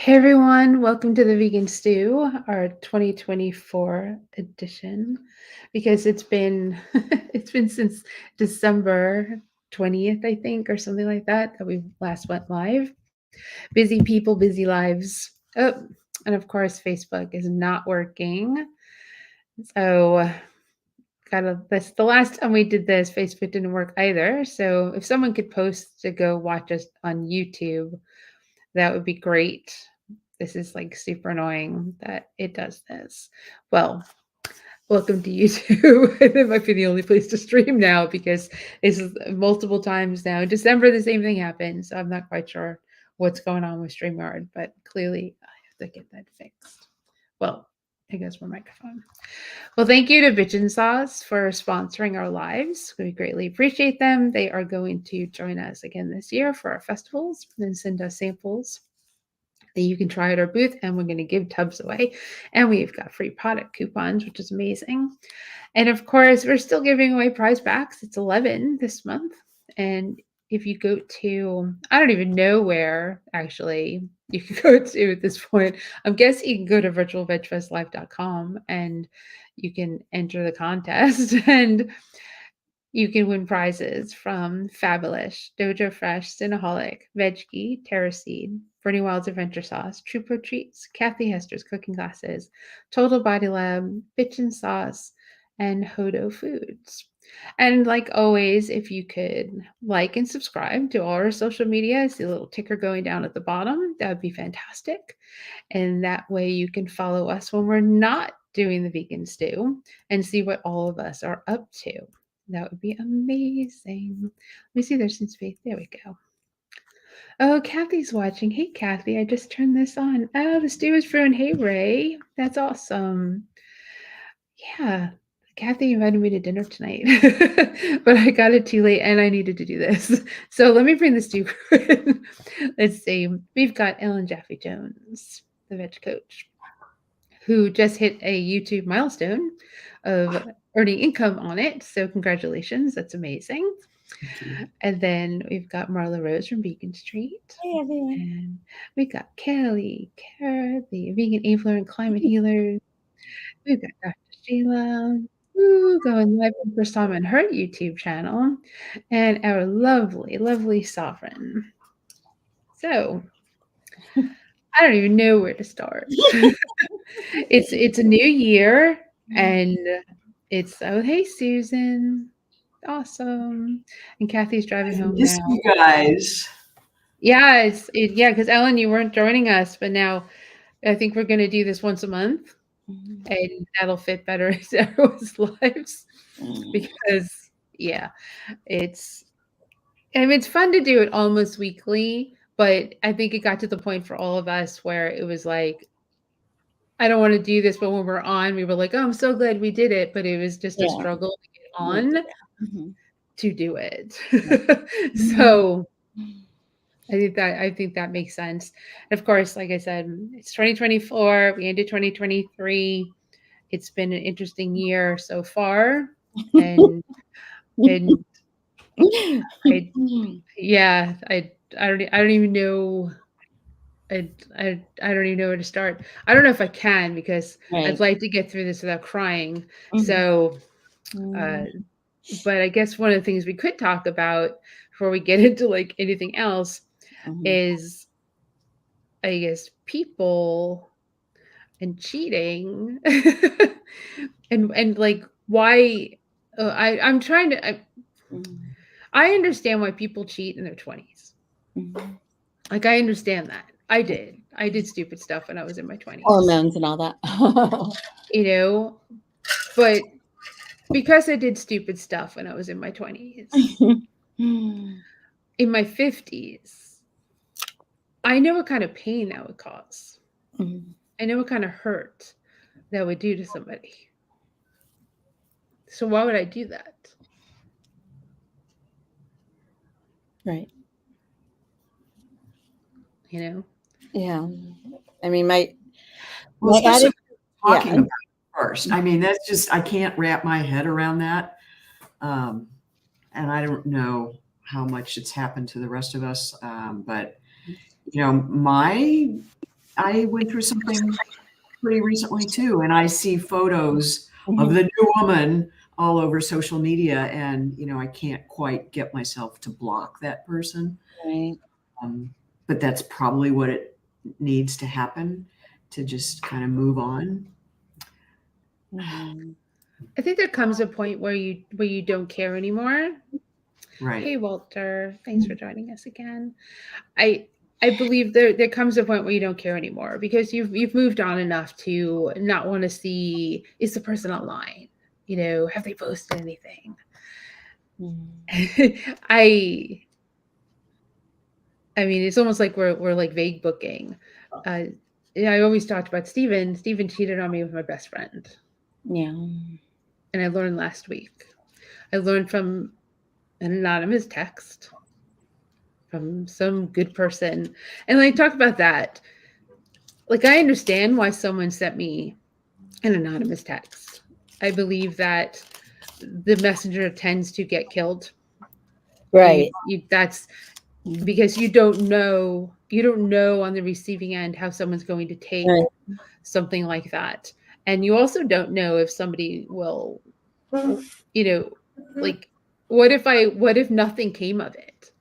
Hey everyone, welcome to the Vegan Stew, our 2024 edition. Because it's been it's been since December 20th, I think, or something like that we last went live. Busy people, busy lives. Oh, and of course Facebook is not working. So that's the last time we did this, Facebook didn't work either. So if someone could post to go watch us on YouTube, that would be great. This is like super annoying that it does this. Well, welcome to YouTube. It might be the only place to stream now because it's multiple times now. In December, the same thing happened. So I'm not quite sure what's going on with StreamYard, but clearly I have to get that fixed. Well, I guess my microphone. Well, thank you to Bitchin' Sauce for sponsoring our lives. We greatly appreciate them. They are going to join us again this year for our festivals and send us samples that you can try at our booth, and we're going to give tubs away. And we've got free product coupons, which is amazing. And of course, we're still giving away prize packs. It's 11 this month. And if you go to, I don't even know where actually you can go to at this point. I'm guessing you can go to virtualvegfestlife.com and you can enter the contest and you can win prizes from Fabulous, Dojo Fresh, Cinnaholic, Veggie, Terra Seed, Bernie Wild's Adventure Sauce, True Pro Treats, Kathy Hester's Cooking Classes, Total Body Lab, Bitchin' Sauce, and Hodo Foods. And like always, if you could like and subscribe to all our social media, I see a little ticker going down at the bottom. That would be fantastic. And that way you can follow us when we're not doing the vegan stew and see what all of us are up to. That would be amazing. Let me see, there's some space. There we go. Oh, Kathy's watching. Hey, Kathy, I just turned this on. Oh, the stew is brewing. Hey, Ray. That's awesome. Yeah, Kathy invited me to dinner tonight, but I got it too late and I needed to do this. So let me bring the stew in. Let's see. We've got Ellen Jaffe Jones, the veg coach, who just hit a YouTube milestone of earning income on it. So congratulations. That's amazing. And then we've got Marla Rose from Beacon Street. Hey everyone. And we got Kelly, Kara, the vegan influencer climate healer. We've got Dr. Sheila, going live for the first time on her YouTube channel. And our lovely, lovely Sovereign. So I don't even know where to start. It's a new year and it's hey Susan. Awesome. And Kathy's driving home Miss now. you guys. Yeah, because Ellen, you weren't joining us, but now I think we're gonna do this once a month, and that'll fit better into everyone's lives because yeah, it's it's fun to do it almost weekly, but I think it got to the point for all of us where it was like, I don't want to do this, but when we're on, we were like, oh, I'm so glad we did it, but it was just a struggle to get on to do it. So I think that makes sense. And of course, like I said, it's 2024. We ended 2023. It's been an interesting year so far, and I yeah, I don't even know. I don't even know where to start. I don't know if I can because I'd like to get through this without crying. So, but I guess one of the things we could talk about before we get into like anything else is, I guess, people and cheating and like why I'm trying to I understand why people cheat in their 20s. Like I understand that. I did stupid stuff when I was in my 20s. Hormones and all that. You know, but because I did stupid stuff when I was in my 20s, in my 50s, I know what kind of pain that would cause. I know what kind of hurt that would do to somebody. So why would I do that? Right. You know? Yeah. I mean, my talking about it first. I mean, that's just, I can't wrap my head around that. And I don't know how much it's happened to the rest of us. But, you know, my I went through something pretty recently too, and I see photos of Mhm. the new woman all over social media, and I can't quite get myself to block that person. Right. But that's probably what it needs to happen to just kind of move on. Mhm. I think there comes a point where you don't care anymore. Right. Hey Walter, thanks for joining us again. I believe there comes a point where you don't care anymore because you've moved on enough to not want to see, is the person online? Have they posted anything? Mhm. I mean, it's almost like we're like vague booking. I always talked about Steven. Steven cheated on me with my best friend. Yeah. And I learned last week. I learned from an anonymous text from some good person. And I talk about that. Like, I understand why someone sent me an anonymous text. I believe that the messenger tends to get killed. Right. That's because you don't know on the receiving end how someone's going to take Right. something like that. And you also don't know if somebody will, like, what if nothing came of it?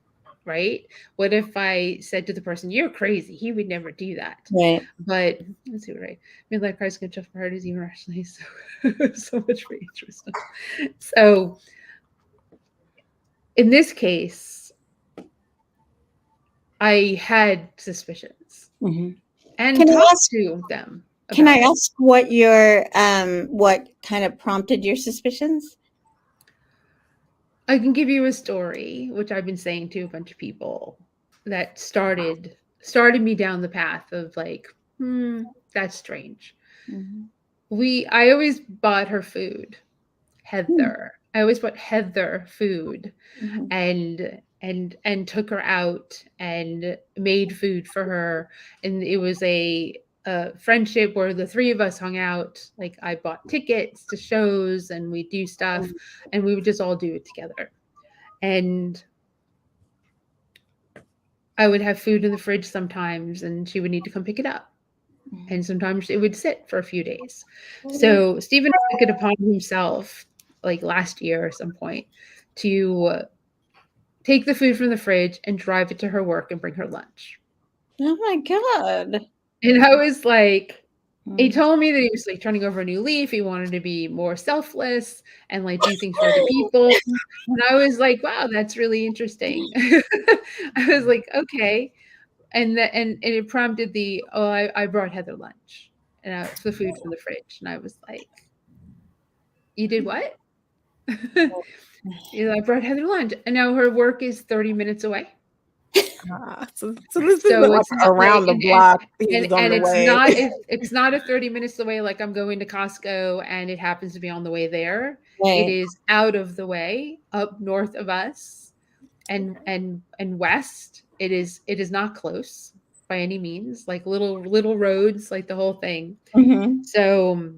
Right? What if I said to the person, "You're crazy. He would never do that." Right. But let's see what I midlife crisis can judge for heart is even rationally so much for interest. So in this case, I had suspicions Mhm. and Can I talked ask? to them Can I about it. ask what kind of prompted your suspicions? I can give you a story, which I've been saying to a bunch of people, that started me down the path of like, that's strange. Mhm. I always bought her food, Hmm. Heather. I always bought Heather food Mhm. and took her out and made food for her. And it was a friendship where the three of us hung out. Like, I bought tickets to shows and we do stuff and we would just all do it together. And I would have food in the fridge sometimes and she would need to come pick it up. And sometimes it would sit for a few days. So Stephen took it upon himself, like last year or some point, to take the food from the fridge and drive it to her work and bring her lunch. Oh my God. And I was like, he Mm. told me that he was like turning over a new leaf. He wanted to be more selfless and like do things for other people. And I was like, wow, that's really interesting. I was like, okay. And it prompted I brought Heather lunch and the food from the fridge. And I was like, you did what? I brought Heather lunch. And now her work is 30 minutes away. So this isn't So like it's not like around the block. He's on and the way. it's not a 30 minutes away like I'm going to Costco and it happens to be on the way there. It Right. is out of the way, up north of us and west. It is not close by any means, like little roads, like the whole thing. Mhm. So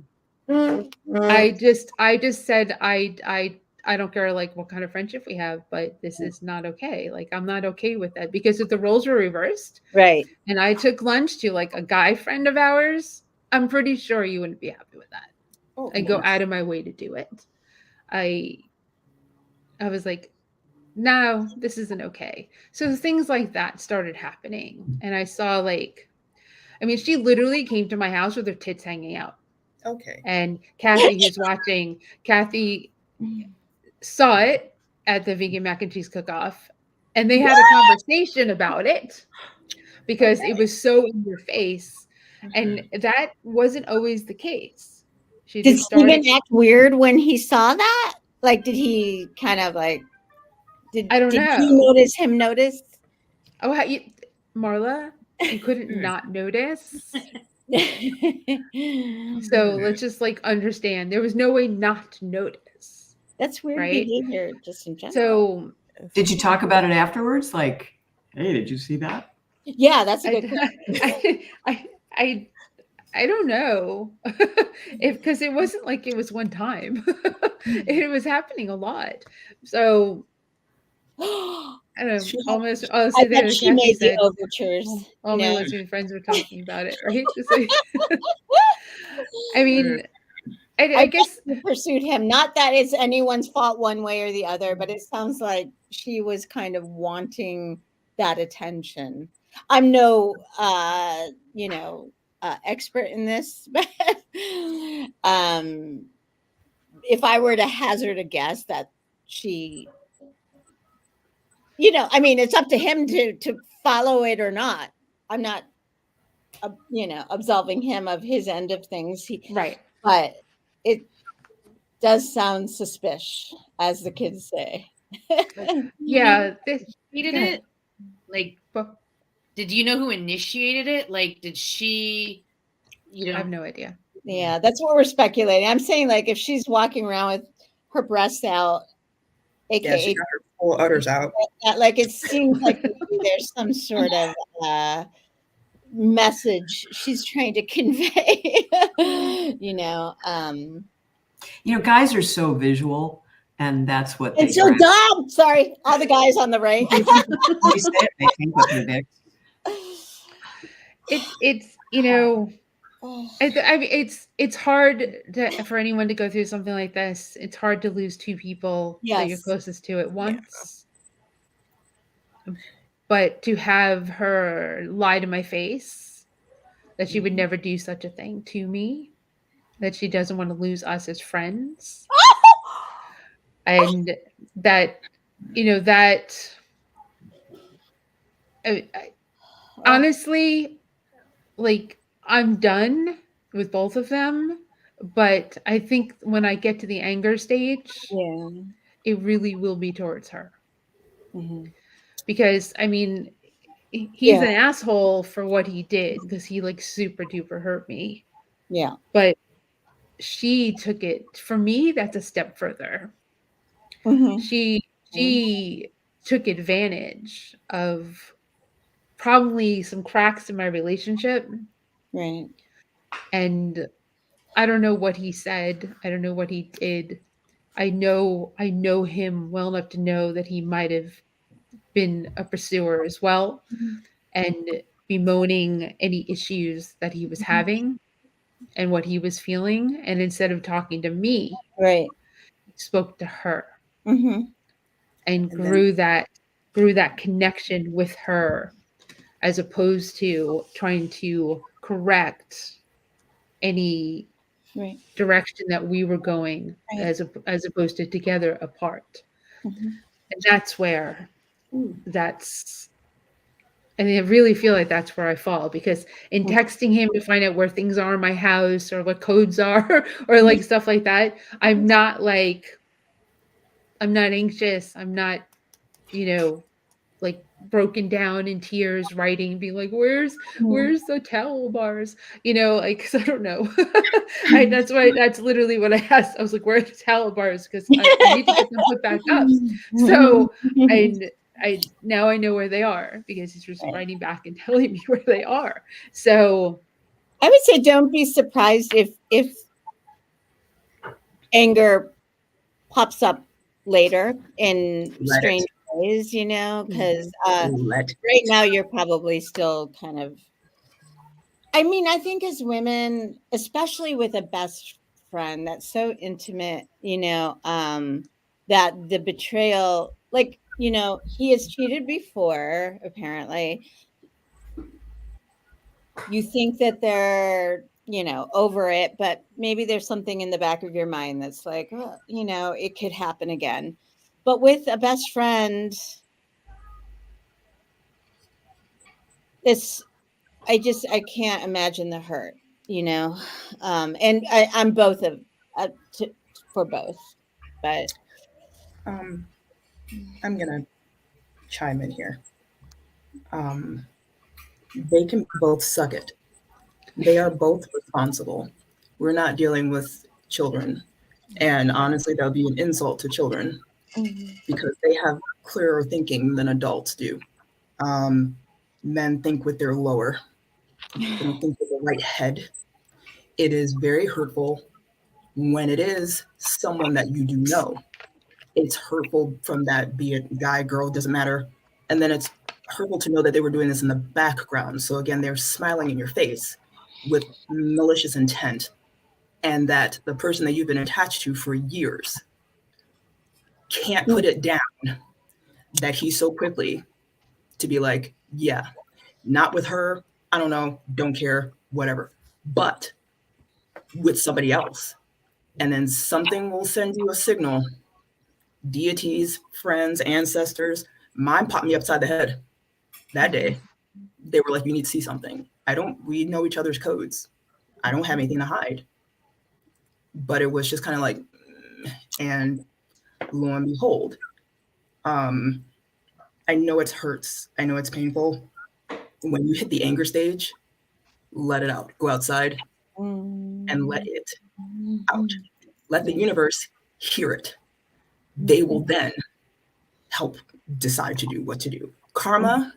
I just said I don't care like what kind of friendship we have, but this is not okay. Like, I'm not okay with that because if the roles were reversed Right. and I took lunch to like a guy friend of ours, I'm pretty sure you wouldn't be happy with that. Oh, I go out of my way to do it. I was like, no, this isn't okay. So things like that started happening. And I saw she literally came to my house with her tits hanging out. okay. And Kathy, who's watching, Kathy saw it at the vegan mac and cheese cook-off, and they had a conversation about it because it was so in your face, and that wasn't always the case. She Did just started. Steven act weird when he saw that? Like, did he kind of like? I don't Did know. you notice him notice? Oh, Marla, you couldn't not notice. So let's just like understand. There was no way not to notice, That's weird right? behavior, just in general. So Did you talk about it afterwards? Like, hey, did you see that? Yeah, that's a good question. I don't know because it wasn't like it was one time. It was happening a lot. So I don't know, She had- almost I there, bet she Kathy made the said, overtures. all You my know? lesbian friends were talking about it, right? It's like, I mean, I I bet guess, she pursued him. Not that it's anyone's fault one way or the other, but it sounds like she was kind of wanting that attention. I'm no, expert in this, but if I were to hazard a guess that she, I mean, it's up to him to follow it or not. I'm not, absolving him of his end of things. right. But it does sound suspicious, as the kids say. Yeah, this, Initiated go ahead. it? Like, But did you know who initiated it? Like, did she, I have no idea. Yeah, that's what we're speculating. I'm saying, like, if she's walking around with her breasts out, Yeah, she aka got her full udders out. that, like, it seems like maybe there's some sort of message she's trying to convey. Guys are so visual, and that's what And they so grasp. dumb. Sorry, all the guys on the right. They say it, they think with their dicks. It's I mean, it's hard for anyone to go through something like this. It's hard to lose two people that you're Yes. closest to at once. But to have her lie to my face that she would never do such a thing to me, that she doesn't want to lose us as friends, and that that honestly, like, I'm done with both of them, but I think when I get to the anger stage, Yeah. it really will be towards her. Mhm. Because I mean, he's Yeah. an asshole for what he did, because he like super duper hurt me. Yeah. But she took it, for me, that's a step further. Mhm. She took advantage of probably some cracks in my relationship, Right. and I don't know what he said. I don't know what he did. I know him well enough to know that he might have been a pursuer as well, and bemoaning any issues that he was having and what he was feeling. And instead of talking to me, Right. he spoke to her Mhm. and And then grew that connection with her, as opposed to trying to correct any Right. direction that we were going, Right. as opposed to together apart. Mhm. And that's where that's I mean, I really feel like that's where I fall, because in texting him to find out where things are in my house or what codes are or like stuff like that, I'm not anxious. I'm not, like broken down in tears writing, being like, where's the towel bars? Like, 'cause I don't know. That's literally what I asked. I was like, where are the towel bars? Because I need to get them put back up. So I now I know where they are, because he's just writing back and telling me where they are. So I would say don't be surprised if anger pops up later in Let strange it. ways, because Let right now you're probably still kind of. I mean, I think as women, especially with a best friend that's so intimate, that the betrayal, like, he has cheated before, apparently. You think that they're, over it, but maybe there's something in the back of your mind that's like, oh, it could happen again. But with a best friend, I can't imagine the hurt, and I'm both for both, but I'm gonna chime in here. They can both suck it. They are both responsible. We're not dealing with children. And honestly, that would be an insult to children because they have clearer thinking than adults do. Men think with their lower, they don't think with the right head. It is very hurtful when it is someone that you do know. It's hurtful from that, be it guy, girl, doesn't matter. And then it's hurtful to know that they were doing this in the background. So again, they're smiling in your face with malicious intent, and that the person that you've been attached to for years can't put it down, that he's so quickly to be like, yeah, not with her, I don't know, don't care, whatever, but with somebody else. And then something will send you a signal. Deities, friends, ancestors, mine popped me upside the head that day. They were like, you need to see something. We know each other's codes. I don't have anything to hide. But it was just kind of like, and lo and behold, I know it hurts. I know it's painful. When you hit the anger stage, let it out. Go outside and let it out. Let the universe hear it. They will then help decide to do what to do. Karma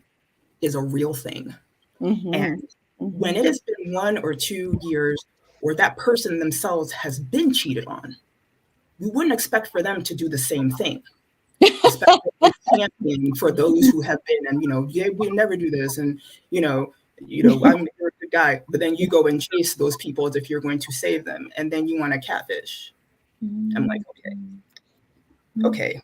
is a real thing. And when it has been 1 or 2 years, or that person themselves has been cheated on, we wouldn't expect for them to do the same thing. Especially championing for those who have been, and yeah, we never do this, and you're a good guy, but then you go and chase those people as if you're going to save them, and then you want to catfish. I'm like, okay,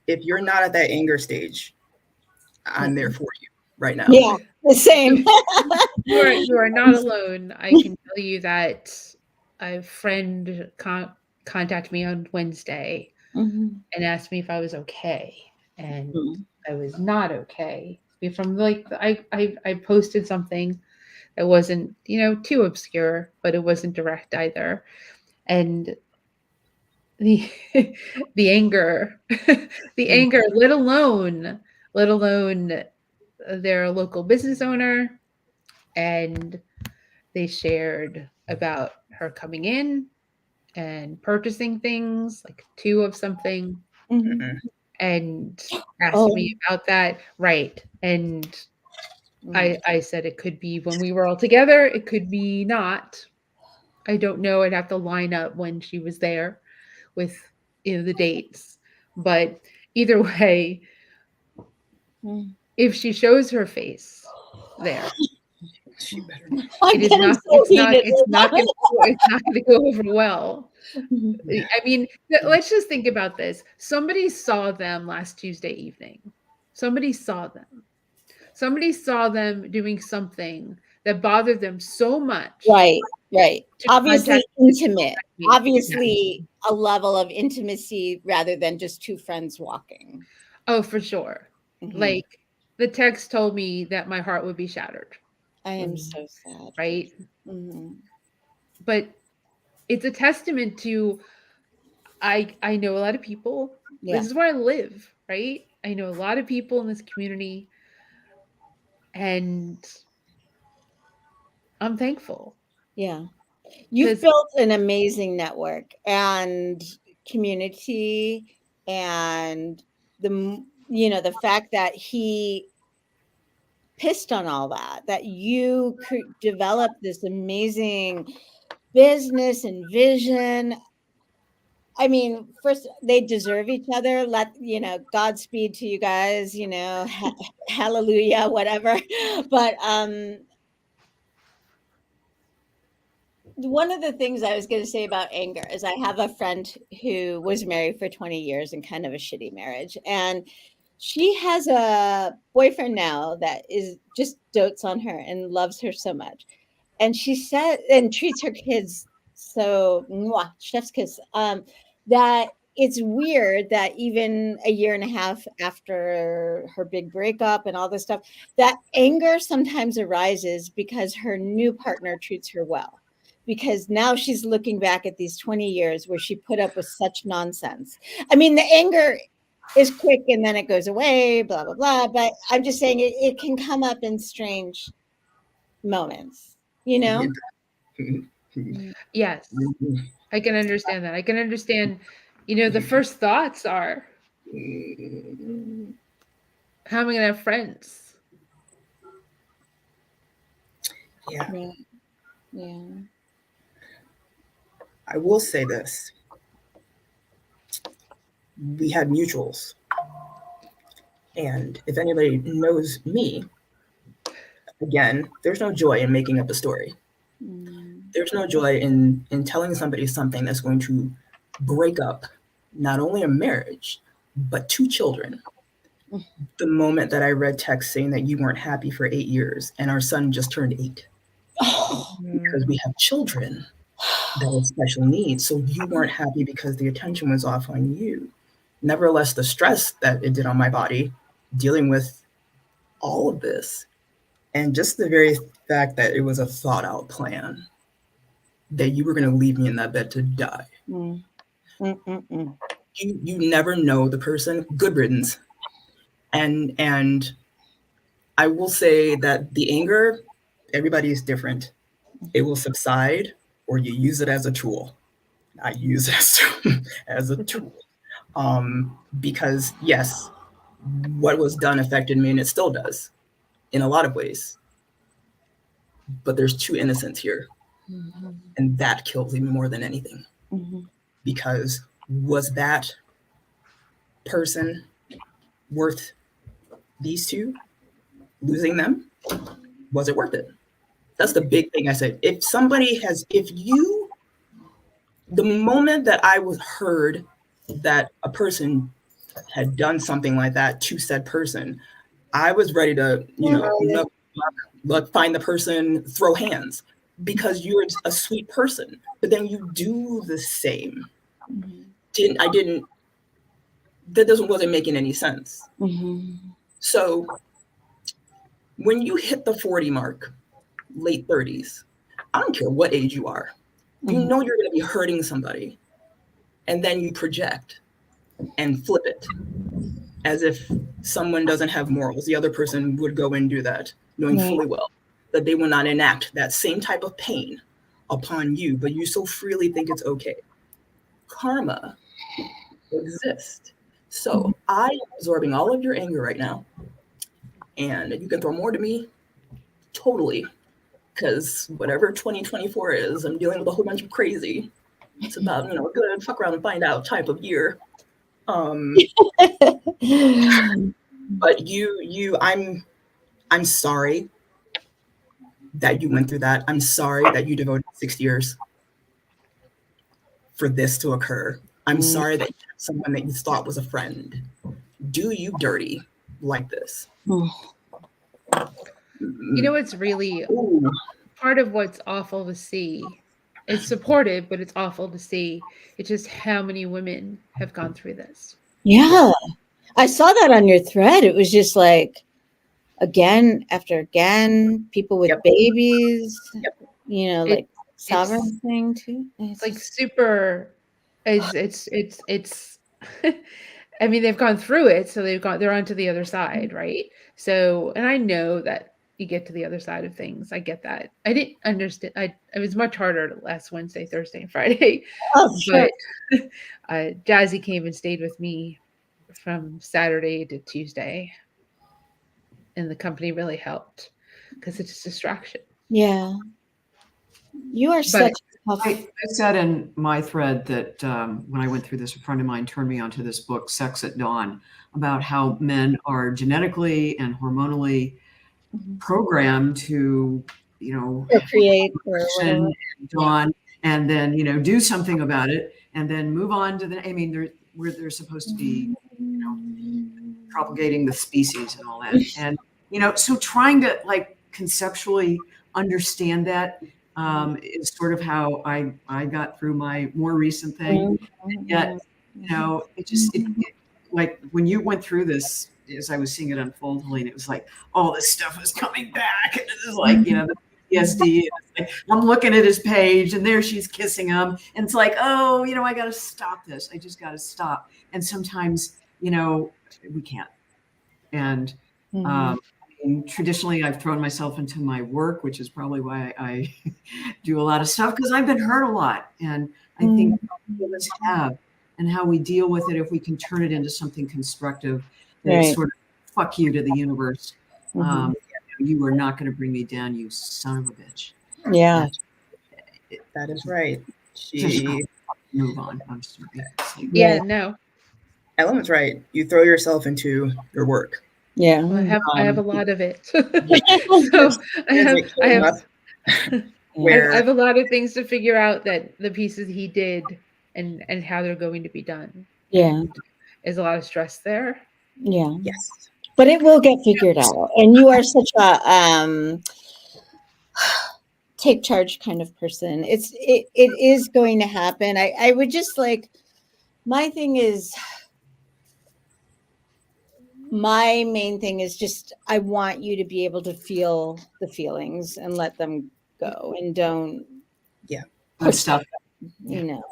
if you're not at that anger stage, I'm there for you right now. Yeah, the same. You are not alone. I can tell you that a friend contacted me on Wednesday and asked me if I was okay, and I was not okay. From I posted something that wasn't too obscure, but it wasn't direct either, and the the anger, the anger, let alone they're a local business owner, and they shared about her coming in and purchasing things, like 2 of something, and asked me about that. Right. And I said it could be when we were all together. It could be not. I don't know. I'd have to line up when she was there with the dates. But either way, if she shows her face there, it is not. It's not going to go over well. I mean, let's just think about this. Somebody saw them last Tuesday evening. Somebody saw them. Somebody saw them doing something that bothered them so much. Right. Obviously intimate. me. Obviously a level of intimacy rather than just 2 friends walking. Oh, for sure. Like, the text told me that my heart would be shattered. I am so sad. Right? But it's a testament to, I know a lot of people. Yeah. This is where I live, right? I know a lot of people in this community, and I'm thankful. Yeah. You've built an amazing network and community, and the fact that he pissed on all that you could develop this amazing business and vision. I mean, first, they deserve each other. Godspeed to you guys, hallelujah, whatever. But one of the things I was going to say about anger is I have a friend who was married for 20 years in kind of a shitty marriage. And she has a boyfriend now that is just dotes on her and loves her so much. And she said, and treats her kids so, mwah, chef's kiss, that it's weird that even a year and a half after her big breakup and all this stuff, that anger sometimes arises because her new partner treats her well. Because now she's looking back at these 20 years where she put up with such nonsense. I mean, the anger is quick and then it goes away, blah, blah, blah. But I'm just saying it can come up in strange moments, Yes, I can understand that. I can understand, the first thoughts are, how am I going to have friends? Yeah. Yeah. I will say this. We had mutuals. And if anybody knows me, again, there's no joy in making up a story. There's no joy in telling somebody something that's going to break up not only a marriage, but 2 children. The moment that I read text saying that you weren't happy for 8 years and our son just turned 8 because we have children that have special needs. So you weren't happy because the attention was off on you. Nevertheless, the stress that it did on my body dealing with all of this, and just the very fact that it was a thought out plan that you were going to leave me in that bed to die. You never know the person. Good riddance. And I will say that the anger, everybody is different. It will subside, or you use it as a tool. I use it as a tool. Because yes, what was done affected me, and it still does in a lot of ways. But there's 2 innocents here. And that kills me more than anything. Because was that person worth these 2? Losing them? Was it worth it? That's the big thing I said. If the moment that I was heard that a person had done something like that to said person, I was ready to, find the person, throw hands, because you're a sweet person. But then you do the same. That wasn't making any sense. So when you hit the 40 mark, late 30s, I don't care what age you are, you know you're going to be hurting somebody. And then you project and flip it as if someone doesn't have morals. The other person would go and do that, knowing fully well that they will not enact that same type of pain upon you, but you so freely think it's okay. Karma exists. So I am absorbing all of your anger right now. And you can throw more to me, totally. Because whatever 2024 is, I'm dealing with a whole bunch of crazy. It's about, good fuck around and find out type of year. But I'm sorry that you went through that. I'm sorry that you devoted 6 years for this to occur. I'm sorry that someone that you thought was a friend do you dirty like this. It's really part of what's awful to see. It's supportive, but it's awful to see. It's just how many women have gone through this. Yeah. I saw that on your thread. It was just like, again after again, people with babies, like sovereign thing too. It's like super, it's I mean, they've gone through it, so they're onto the other side, right? So, and I know that you get to the other side of things. I get that. I didn't understand. It was much harder last Wednesday, Thursday, and Friday. Oh, sure. But Jazzy came and stayed with me from Saturday to Tuesday, and the company really helped because it's a distraction. Yeah, you are such. I said in my thread that when I went through this, a friend of mine turned me onto this book, Sex at Dawn, about how men are genetically and hormonally programmed to, create or whatever. Dawn, and then do something about it, and then move on to the. I mean, they're supposed to be, propagating the species and all that, and so trying to conceptually understand that. Is sort of how I got through my more recent thing. And yet, it like when you went through this, as I was seeing it unfold, Helene, it was like all this stuff was coming back. And it was like, the PTSD. Like, I'm looking at his page and there she's kissing him. And it's like, oh, I got to stop this. I just got to stop. And sometimes, we can't. And traditionally, I've thrown myself into my work, which is probably why I do a lot of stuff, because I've been hurt a lot. And I think all of us have, and how we deal with it, if we can turn it into something constructive, that sort of fuck you to the universe. You are not going to bring me down, you son of a bitch. Yeah. That is right. She Move on. I'm sorry. Yeah, no. Ellen's right. You throw yourself into your work. Yeah. Well, I have a Um, lot of it. There's So it I came have up I where have a lot of things to figure out that the pieces he did and how they're going to be done. Yeah. And there's a lot of stress there. Yeah. yes, But it will get figured out. And you are such a take charge kind of person. It is going to happen. I would just like, my thing is, my main thing is just I want you to be able to feel the feelings and let them go and don't Good stuff. you know.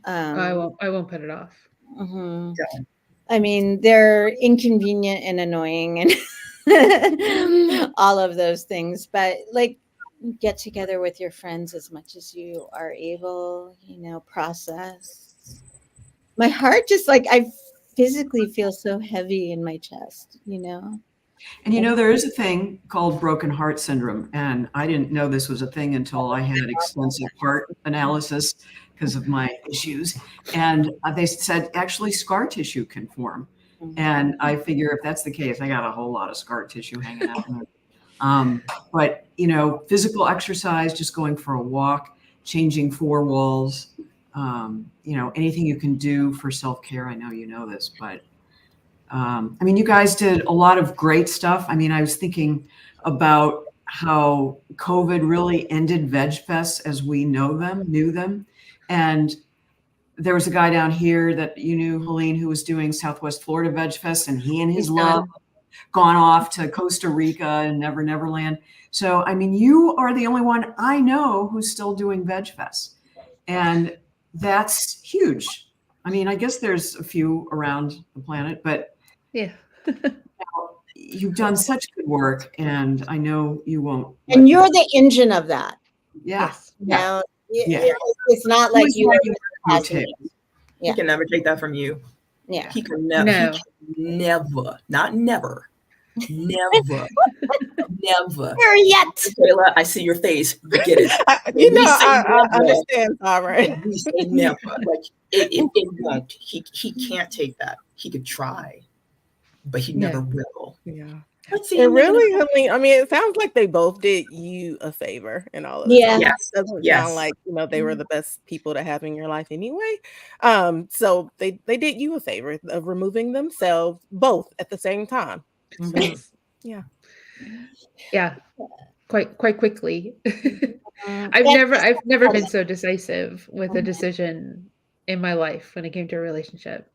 I won't put it off. Mhm. don't. I mean, they're inconvenient and annoying and all of those things, but like get together with your friends as much as you are able, process. My heart just like I physically feel so heavy in my chest. And there is a thing called broken heart syndrome. And I didn't know this was a thing until I had extensive heart analysis because of my issues. And they said actually scar tissue can form. And I figure if that's the case, I got a whole lot of scar tissue hanging out there. But, physical exercise, just going for a walk, changing four walls, anything you can do for self-care. I know you know this, but you guys did a lot of great stuff. I was thinking about how COVID really ended Veg Fests as we knew them. And there was a guy down here that you knew, Helene, who was doing Southwest Florida Veg Fest, and he and his He's love done. gone off to Costa Rica and Neverland. So, you are the only one I know who's still doing Veg Fests. And that's huge. I guess there's a few around the planet, but Yeah. you've done such good work, and I know you won't. And you're the engine of that. Yeah. Yes. Now, Yeah. it's not like you are No causing tape. it. He Yeah. can never take that from you. Yeah. He can No. never, not never, never, never. Here yet. Kayla, I see your face. You get it. I understand, Robert. We say never. Like it won't. He can't take that. He could try, but he never will. Yeah. Let's see. It him making really, it sounds like they both did you a favor in all of this. Yeah. Yes. It doesn't Yes. sound like, they were the best people to have in your life anyway. So they did you a favor of removing themselves both at the same time. Yes. Yeah. Yeah. Quite quickly. Mhm. I've never been so decisive with a decision in my life when it came to a relationship.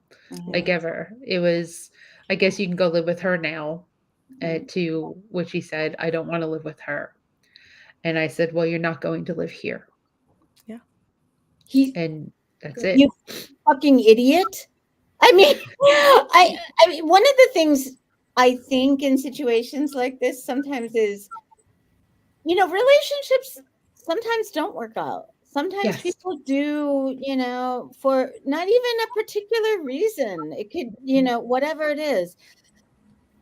Like ever. It was, I guess you can go live with her now, to which he said, I don't want to live with her. And I said, well, you're not going to live here. He, And that's it. you fucking idiot. I mean, I mean, one of the things I think in situations like this sometimes is, relationships sometimes don't work out. Sometimes Yes. people do, for not even a particular reason. It could, whatever it is.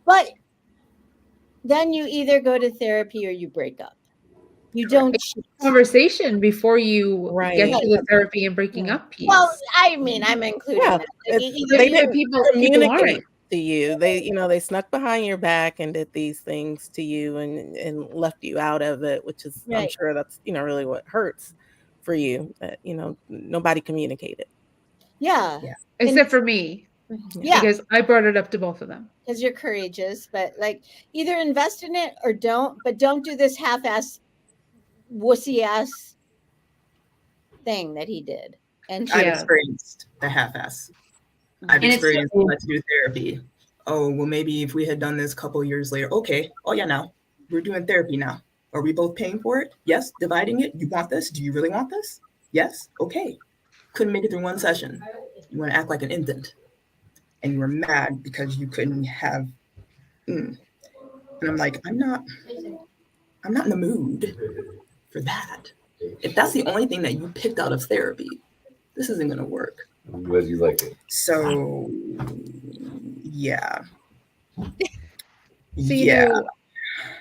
But then you either go to therapy or you break up. You don't cheat. Conversation before you Right. get to the therapy and breaking up piece. Well, I mean, I'm including Yeah, that. they But didn't people communicate aren't. to you. They snuck behind your back and did these things to you and left you out of it, which is I'm Right. sure that's really what hurts for you. That nobody communicated. Yeah. Except for me. Yeah. Because I brought it up to both of them. Because you're courageous, but like either invest in it or don't, but don't do this half-ass wussy ass thing that he did. And I've Yeah. experienced the half-ass. I've And it's- experienced let's do therapy. Oh, well, maybe if we had done this a couple years later. Okay. Oh yeah, now we're doing therapy now. Are we both paying for it? Yes. Dividing it. You want this? Do you really want this? Yes. Okay. Couldn't make it through one session. You want to act like an infant, and you were mad because you couldn't have. And I'm like, I'm not in the mood for that. If that's the only thing that you picked out of therapy, this isn't going to work. I'm glad you like it. So, yeah. So,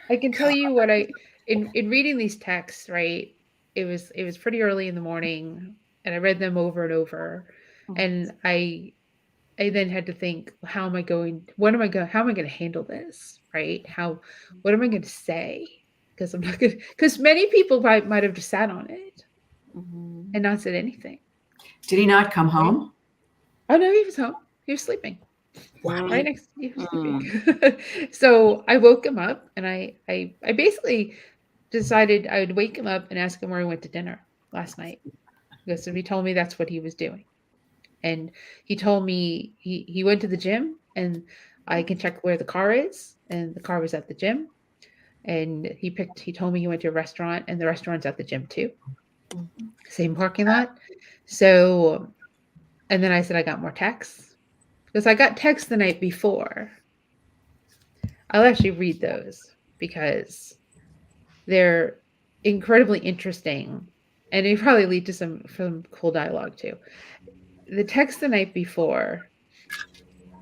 I can tell you what in reading these texts, right? It was pretty early in the morning. and I read them over and over. And I then had to think, how am I going to handle this? Right? What am I going to say? Because because many people might have just sat on it and not said anything. Did he not come Right? home? Oh no, he was home. He was sleeping. Wow. Right next to you, sleeping. So I woke him up, and I basically decided I would wake him up and ask him where he went to dinner last night, because he told me that's what he was doing. And he told me he went to the gym, and I can check where the car is, and the car was at the gym. And he told me he went to a restaurant, and the restaurant's at the gym too. Same parking lot. So, and then I said I got more texts, because I got texts the night before. I'll actually read those because they're incredibly interesting, and they probably lead to some cool dialogue too. The text the night before,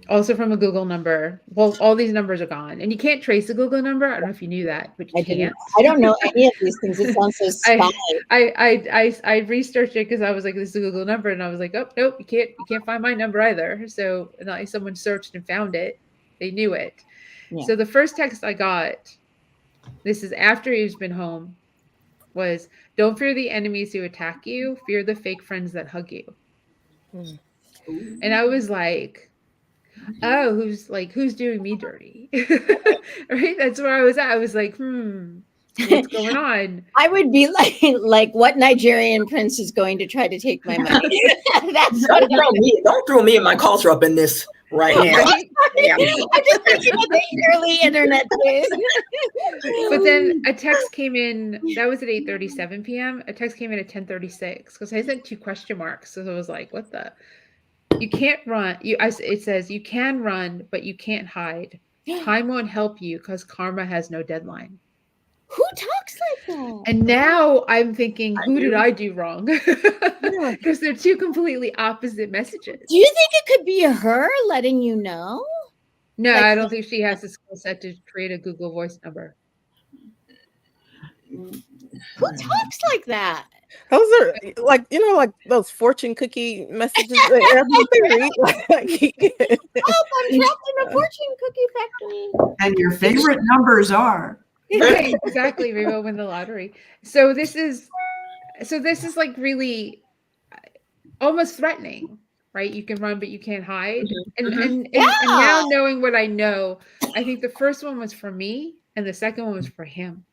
also from a Google number. Well, all these numbers are gone, and you can't trace a Google number. I don't know if you knew that, but you can't. I don't know any of these things. It sounds so spy. I researched it because I was like, this is a Google number, and I was like, oh nope, you can't find my number either. So someone searched and found it. They knew it. Yeah. So the first text I got, this is after he's been home, was, don't fear the enemies who attack you, fear the fake friends that hug you. And I was like, oh, who's doing me dirty? Right? That's where I was at. I was like, what's going on? I would be like, what Nigerian prince is going to try to take my money? That's what Don't throw me and my culture up in this right now. Right? Yeah. I'm just thinking of the early internet days. But then a text came in, that was at 8:37 p.m. A text came in at 10:36 because I sent 2 question marks. So I was like, what the? You can't run. It says you can run, but you can't hide. Time won't help you because karma has no deadline. Who talks like that? And now I'm thinking, who did I do wrong? Because they're 2 completely opposite messages. Do you think it could be her letting you know? No, Like, I don't think she has the skill set to create a Google Voice number. who talks like that? Those are like, like those fortune cookie messages that everybody read. Oh, I'm trapped in a fortune cookie factory. And your favorite numbers are. Right, exactly. Maybe I'll win the lottery. So this is like really almost threatening, right? You can run, but you can't hide. And now knowing what I know, I think the first one was for me, and the second one was for him.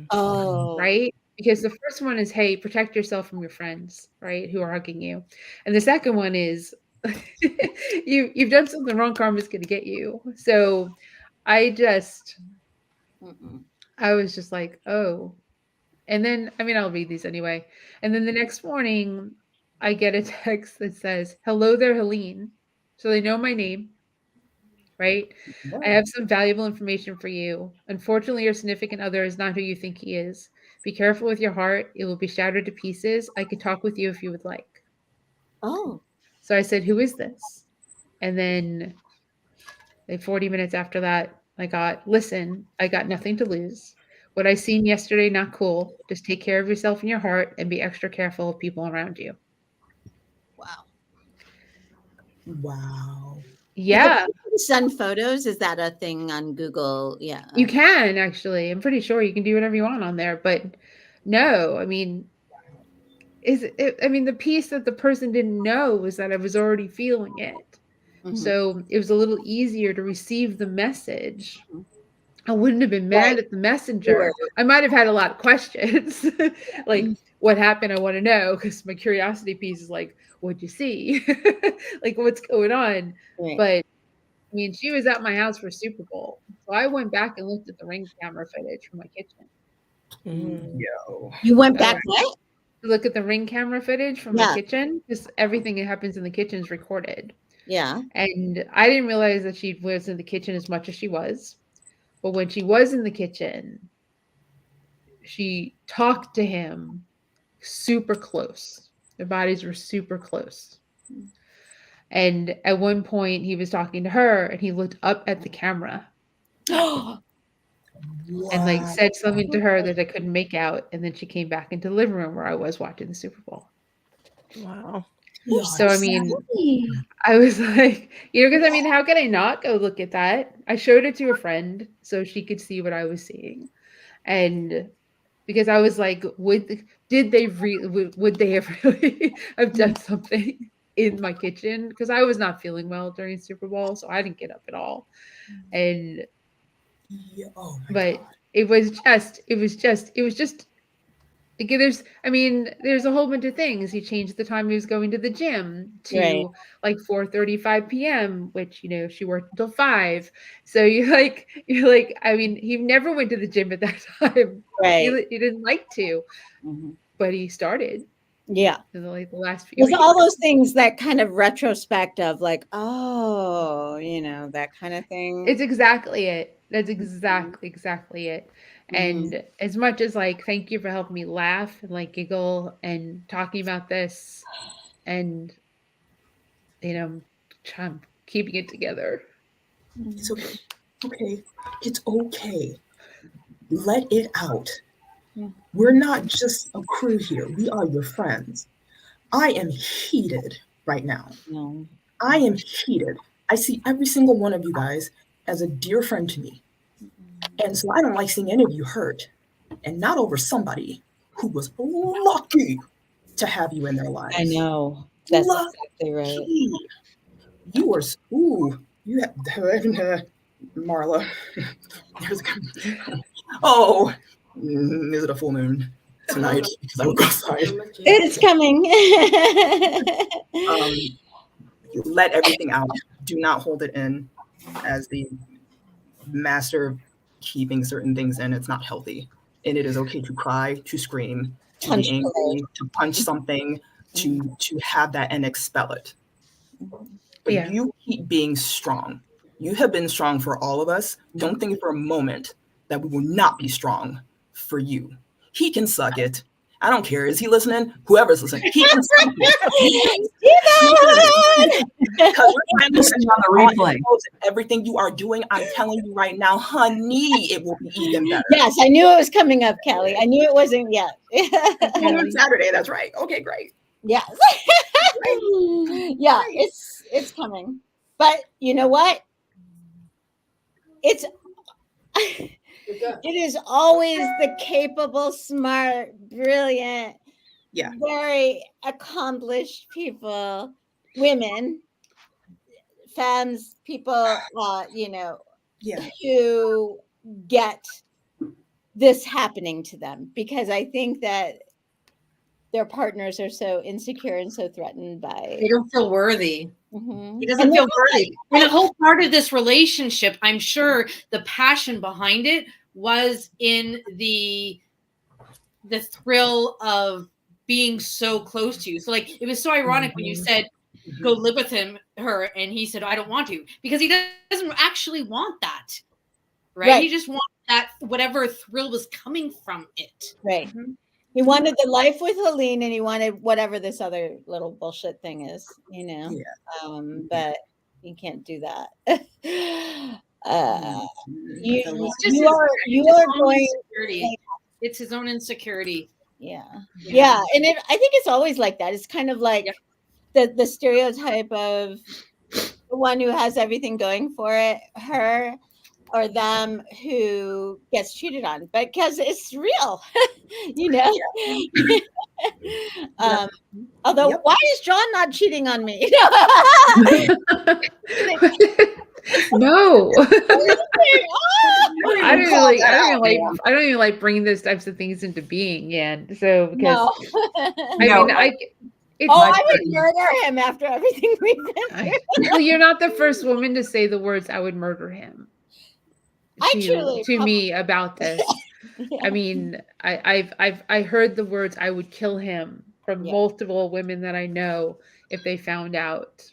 Oh, Right? Because the first one is, hey, protect yourself from your friends, right, who are hugging you. And the second one is, you've done something wrong, karma's going to get you. So I was just like, oh. And then, I'll read these anyway. And then the next morning, I get a text that says, hello there, Helene. So they know my name, right? I have some valuable information for you. Unfortunately, your significant other is not who you think he is. Be careful with your heart. It will be shattered to pieces. I could talk with you if you would like. Oh. So I said, who is this? And then like 40 minutes after that, I got nothing to lose. What I seen yesterday, not cool. Just take care of yourself and your heart and be extra careful of people around you. Wow. Yeah. Send photos. Is that a thing on Google? Yeah. You can actually. I'm pretty sure you can do whatever you want on there. But no, the piece that the person didn't know was that I was already feeling it. So it was a little easier to receive the message. I wouldn't have been mad at the messenger. I might have had a lot of questions. Like, what happened? I want to know, because my curiosity piece is like, what'd you see? Like, what's going on? Right. But she was at my house for Super Bowl. So I went back and looked at the Ring camera footage from my kitchen. Yo. You went back what? To look at the Ring camera footage from my kitchen, because everything that happens in the kitchen is recorded. Yeah. And I didn't realize that she was in the kitchen as much as she was. But when she was in the kitchen, she talked to him super close. Their bodies were super close. And at one point, he was talking to her, and he looked up at the camera and said something to her that I couldn't make out. And then she came back into the living room where I was watching the Super Bowl. Wow. You're So, I mean, I was like, because I mean, how can I not go look at that? I showed it to a friend so she could see what I was seeing. And because I was like, did they would they have really have done something in my kitchen? Because I was not feeling well during Super Bowl, so I didn't get up at all. And Yeah, oh my but God. it was just like, there's a whole bunch of things. He changed the time he was going to the gym Right. to like 4:35 p.m., which she worked until 5. So you're like, I mean, he never went to the gym at that time. Right. He didn't like to, Mhm. but he started Yeah. in the last few There's weeks. all those things that kind of retrospective, like, oh, that kind of thing. It's exactly it. That's exactly it. And as much as like, thank you for helping me laugh and like giggle and talking about this, and I'm keeping it together. It's okay. Okay. It's okay. Let it out. We're not just a crew here. We are your friends. I am heated right now. No. I am heated. I see every single one of you guys as a dear friend to me. And so I don't like seeing any of you hurt. And not over somebody who was lucky to have you in their lives. I know. That's Lucky. exactly right. You were, you have, Marla. There's oh, is it a full moon tonight? Because I would go outside. It's coming. Let everything out. Do not hold it in. As the master of keeping certain things in, it's not healthy. And it is okay to cry, to scream, to Punch be angry, to punch something, to have that and expel it. But Yeah. you keep being strong. You have been strong for all of us. Don't think for a moment that we will not be strong for you. He can suck it. I don't care. Is he listening? Whoever's listening, he can suck it. Because we're Listening on the replay. everything you are doing, I'm telling you right now, honey, it will be even better. Yes, I knew it was coming up, Kelly. I knew it wasn't yet. On Saturday, that's right. Okay, great. Yes. Yeah, it's coming. But you know what? It is always the capable, smart, brilliant, very accomplished people, women, femmes, people, who get this happening to them, because I think that their partners are so insecure and so threatened by. They don't feel worthy. Mm-hmm. He doesn't feel worthy. And the whole part of this relationship, I'm sure the passion behind it was in the thrill of being so close to you. So like, it was so ironic when you said, go live with her, and he said, I don't want to, because he doesn't actually want that. Right? He just wants that, whatever thrill was coming from it. Right. Mm-hmm. He wanted the life with Helene, and he wanted whatever this other little bullshit thing is, Yeah. But you can't do that. You are going. It's his own insecurity. Yeah. And I think it's always like that. It's kind of like the stereotype of the one who has everything going for it, her or them, who gets cheated on, because it's real, Although, why is John not cheating on me? No. I don't even like bringing those types of things into being yet. So because I would murder him after everything we've been through. Well, you're not the first woman to say the words "I would murder him" to me about this. I mean, I heard the words "I would kill him" from multiple women that I know if they found out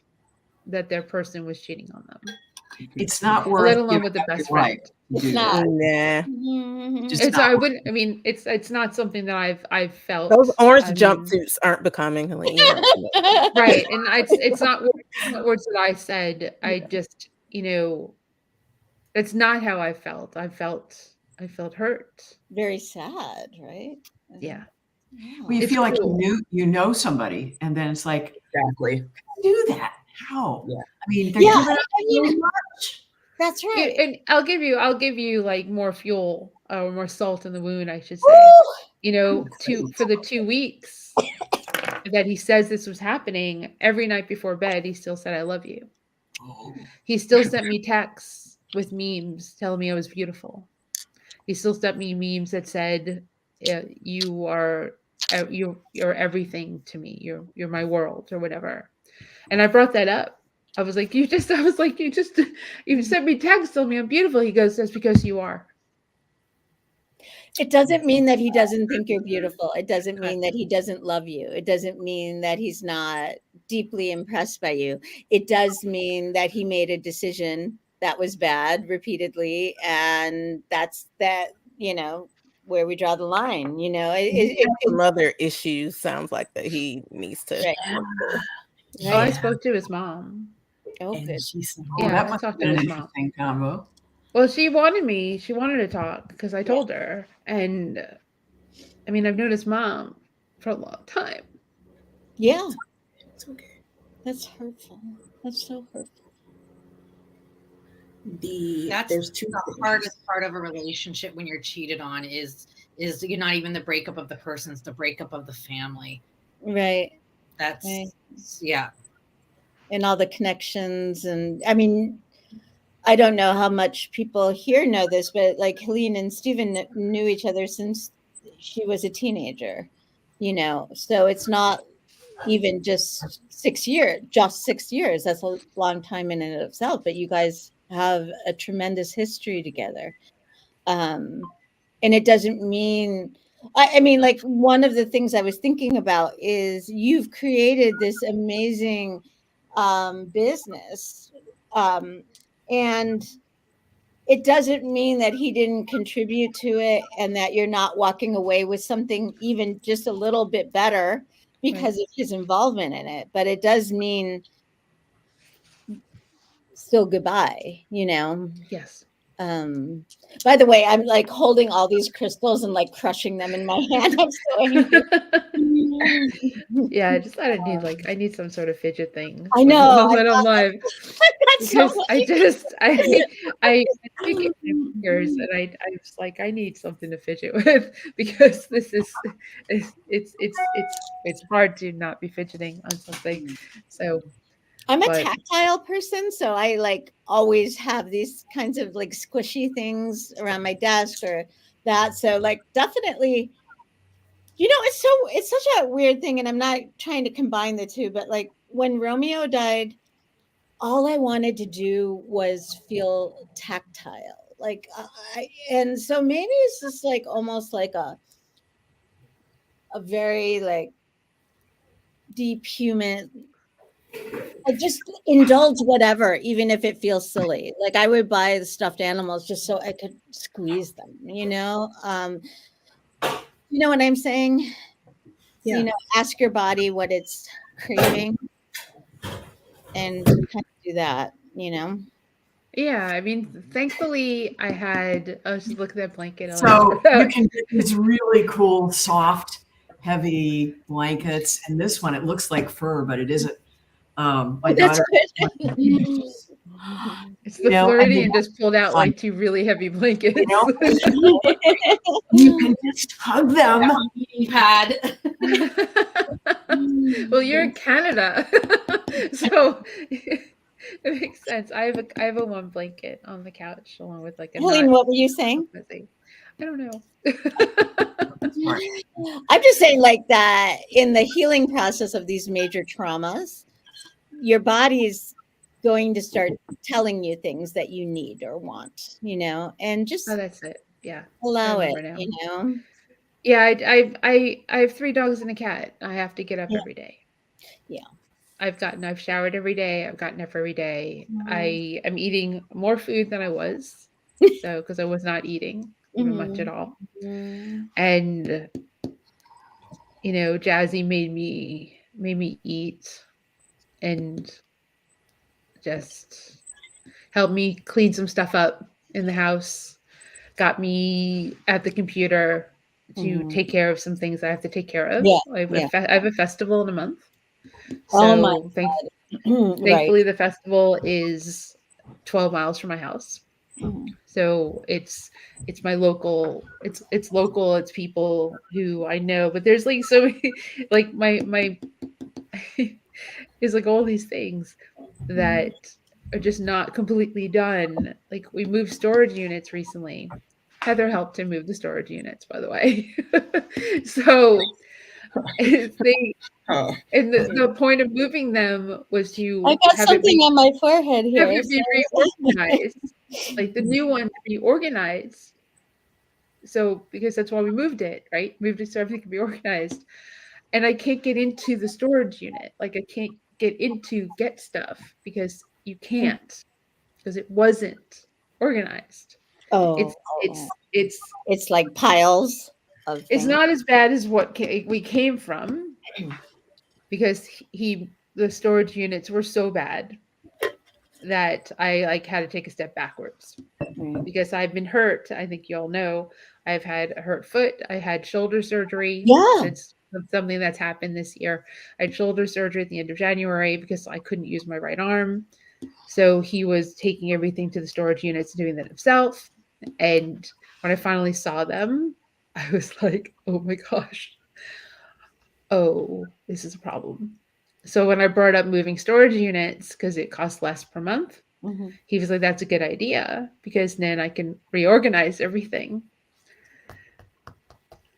that their person was cheating on them. It's not worth. Let alone with the best friend. It's not. Nah. It's not something that I've felt. Those orange jumpsuits aren't becoming, Helene. Right, and it's not words that I said. I just, that's not how I felt. I felt hurt. Very sad, right? Yeah. Well, you It's feel like cool. you know somebody, and then it's like, Exactly. do that? How? Yeah. I mean, they're Yeah, giving up I so mean, much. that's Yeah, right. and I'll give you like more fuel or more salt in the wound, I should say. Woo! You know, Great. for the 2 weeks that he says this was happening, every night before bed, he still said, I love you. Oh, He still sent me texts with memes telling me I was beautiful. He still sent me memes that said, "You are you're everything to me. You're my world," or whatever. And I brought that up. I was like, "You just," I was like, you sent me texts telling me I'm beautiful." He goes, "That's because you are." It doesn't mean that he doesn't think you're beautiful. It doesn't mean that he doesn't love you. It doesn't mean that he's not deeply impressed by you. It does mean that he made a decision that was bad repeatedly, and that's that, where we draw the line, He has some other issues, sounds like, that he needs to Right. work through. Oh, I Right. spoke to his mom. Oh, And good. she said, oh, Yeah, that I must have talked to been an his mom. interesting combo. Well, she wanted to talk because I told her. And I mean, I've known his mom for a long time. Yeah, it's okay. that's hurtful. That's so hurtful. That's There's two the things. hardest part of a relationship when you're cheated on is you're not even the breakup of the person, it's the breakup of the family. Right. That's Right. yeah. And all the connections. And I mean, I don't know how much people here know this, but like Helene and Stephen knew each other since she was a teenager, so it's not even just 6 years, just 6 years. That's a long time in and of itself, but you guys have a tremendous history together. And it doesn't mean, I mean, like one of the things I was thinking about is you've created this amazing business. And it doesn't mean that he didn't contribute to it and that you're not walking away with something even just a little bit better because of his involvement in it. But it does mean still goodbye, Yes. By the way, I'm like holding all these crystals and like crushing them in my hand. I'm so angry. Yeah, I just thought I need some sort of fidget thing I know. when I'm live That's so because I funny. just I speak in my fingers and I was like I need something to fidget with because this is it's hard to not be fidgeting on something. So, I'm a but tactile person, so I like always have these kinds of like squishy things around my desk or that. So like definitely, it's such a weird thing, and I'm not trying to combine the two, but like when Romeo died, all I wanted to do was feel tactile. Like and so maybe it's just like almost like a very like deep human. I just indulge whatever, even if it feels silly. Like I would buy the stuffed animals just so I could squeeze them, you know what I'm saying? Yeah. Ask your body what it's craving and kind of do that. yeah, I mean, thankfully I was just look at that blanket. I like So throw it you out. can get these really cool, soft, heavy blankets. And this one, it looks like fur, but it isn't. My That's daughter, good. It's you the know, and they Floridian just pulled out fun, like two really heavy you blankets. know, you can just hug them. Eating pad. Well, you're in Canada, so it makes sense. I have a one blanket on the couch along with like a Helene, not what were you saying? thing. I don't know. Smart. I'm just saying, like that in the healing process of these major traumas, your body's going to start telling you things that you need or want, and just Oh, that's it. Yeah, I allow it, remember now. you Yeah, I have 3 dogs and a cat. I have to get up Yeah. every day. Yeah. I've showered every day. I've gotten up every day. Mhm. I am eating more food than I was. So, because I was not eating much at all. Mhm. And Jazzy made me eat and just helped me clean some stuff up in the house. Got me at the computer to Mhm. take care of some things I have to take care of. Yeah, I have, yeah. I have a festival in a month. Oh my So God. Right. thankfully the festival is 12 miles from my house. Mhm. So it's my local, it's local, it's people who I know, but there's like so many, like my is like all these things that are just not completely done. Like we moved storage units recently. Heather helped to move the storage units, by the way. So they, Huh. and the point of moving them was to I got have it something on my forehead have here. it be reorganized, like the new one to be organized. So because that's why we moved it, right? Moved it so everything could be organized. And I can't get into the storage unit. Like I can't get stuff because you can't, because it wasn't organized. Oh, It's it's it's it's like piles of it's things. not as bad as what we came from, because the storage units were so bad that I like had to take a step backwards, Right. because I've been hurt. I think you all know I've had a hurt foot. I had shoulder surgery. Yeah. That's something that's happened this year. I had shoulder surgery at the end of January because I couldn't use my right arm. So he was taking everything to the storage units and doing that himself. And when I finally saw them, I was like, oh my gosh, oh, this is a problem. So when I brought up moving storage units, because it costs less per month, Mhm. he was like, that's a good idea, because then I can reorganize everything.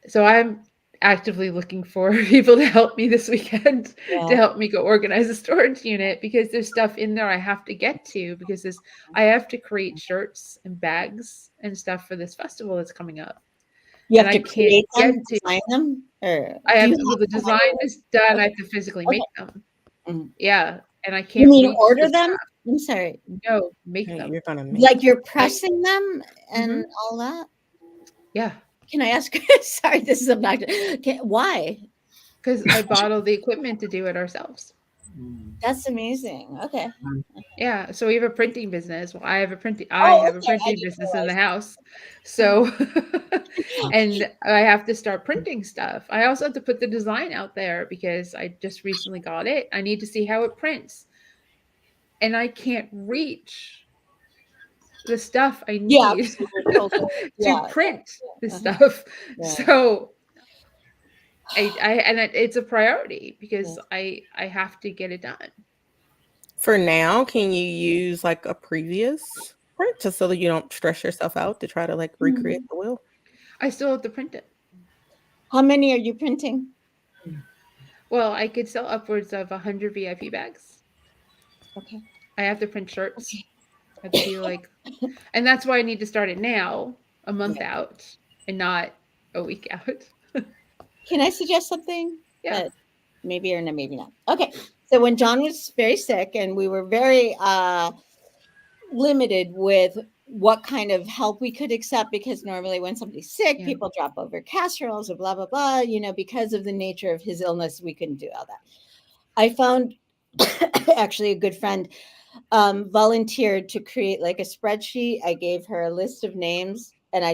So I'm actively looking for people to help me this weekend Yeah. to help me go organize a storage unit, because there's stuff in there I have to get to, because I have to create shirts and bags and stuff for this festival that's coming up. You And have I to can't create get them, to, design them, or I do have you to, well, have the to design is done. I have to physically make Okay. them. Mhm. Yeah. And I You can't mean reach order the them? stuff. I'm sorry. No, make Hey, them. you're gonna make Like you're Like, pressing them and all that? yeah. Can I ask? Sorry, this is obnoxious. Why? Because I bought all the equipment to do it ourselves. That's amazing. Okay. Yeah, so we have a printing business. Well, I have a printing Oh, okay. I business didn't in the realize. house. So and I have to start printing stuff. I also have to put the design out there because I just recently got it. I need to see how it prints. And I can't reach the stuff I Yeah, need so you're totally, to yeah, print the uh-huh, stuff. yeah, So it's a priority because yeah. I have to get it done. For now, can you use like a previous print just so that you don't stress yourself out to try to like recreate the wheel? I still have to print it. How many are you printing? Well, I could sell upwards of 100 VIP bags. Okay. I have to print shirts. I have to do like, and that's why I need to start it now, a month out, and not a week out. Can I suggest something? Yeah. That maybe or maybe not. Okay. So when John was very sick and we were very limited with what kind of help we could accept, because normally when somebody's sick, Yeah. people drop over casseroles or blah, blah, blah, because of the nature of his illness, we couldn't do all that. I found actually a good friend volunteered to create like a spreadsheet. I gave her a list of names and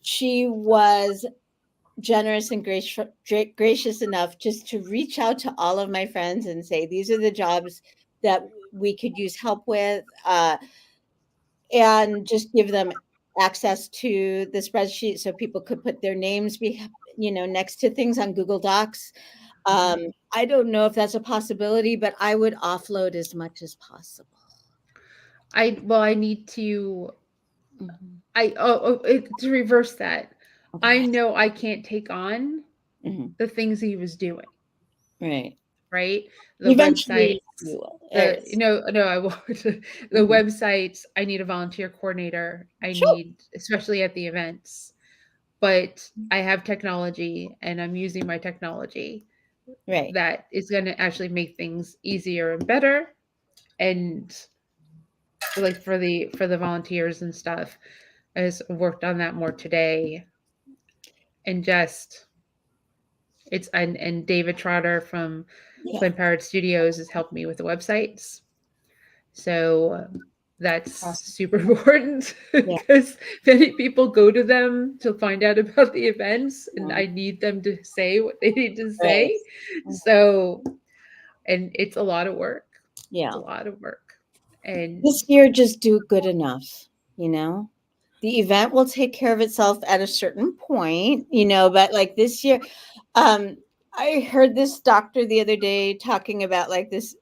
she was generous and gracious enough just to reach out to all of my friends and say, these are the jobs that we could use help with, and just give them access to the spreadsheet so people could put their names next to things on Google Docs. I don't know if that's a possibility, but I would offload as much as possible. I need to to reverse that. I Okay. know I can't take on Mhm. the things he was doing, Right. right? The website, Eventually you will. no, I won't. The websites, I need a volunteer coordinator. I Sure. need, especially at the events. But I have technology and I'm using my technology Right. that is going to actually make things easier and better. And like for the volunteers and stuff, I just worked on that more today. And just and David Trotter from Yeah. Plant Powered Studios has helped me with the websites. So That's Awesome. super important Yeah. because many people go to them to find out about the events, and Yeah. I need them to say what they need to Right. say. So, and it's a lot of work. It's Yeah. a lot of work. And This year, just do good enough, you know? The event will take care of itself at a certain point, you know, but like this year, I heard this doctor the other day talking about like this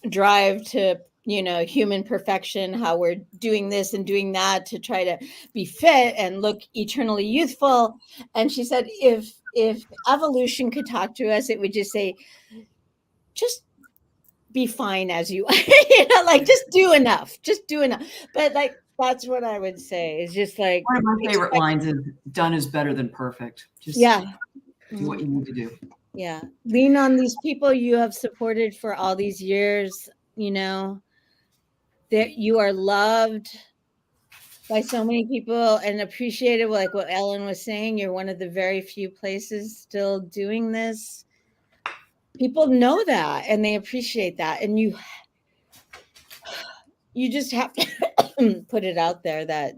drive to, you know, human perfection, how we're doing this and doing that to try to be fit and look eternally youthful. And she said, if evolution could talk to us, it would just say, just be fine as you are. You know, like just do enough. Just do enough. But like that's what I would say is just like One of my favorite lines is done is better than perfect. Just yeah. do what you need to do. Yeah. Lean on these people you have supported for all these years, you know, that you are loved by so many people and appreciated, like what Ellen was saying. You're one of the very few places still doing this. People know that and they appreciate that. And you just have to put it out there that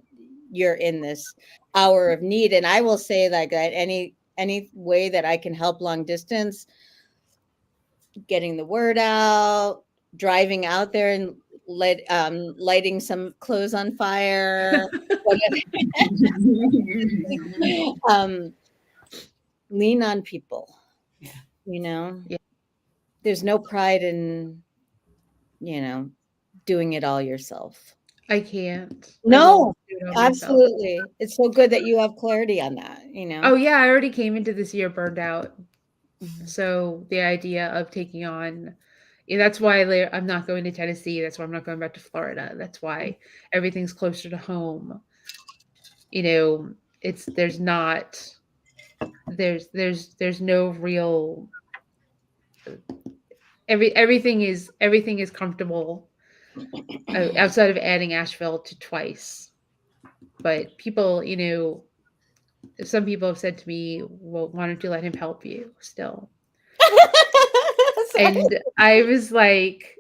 you're in this hour of need. And I will say like that any way that I can help long distance, getting the word out, driving out there and lighting some clothes on fire, lean on people. Yeah. You know, Yeah. there's no pride in, you know, doing it all yourself. I can't. I No, won't do it all myself. absolutely. It's so good that you have clarity on that, you know. Oh yeah, I already came into this year burned out. Mhm. So the idea of taking on, that's why I'm not going to Tennessee. That's why I'm not going back to Florida. That's why everything's closer to home. You know, there's no real, everything is comfortable outside of adding Asheville to twice. But people, some people have said to me, well, why don't you let him help you still? And I was like,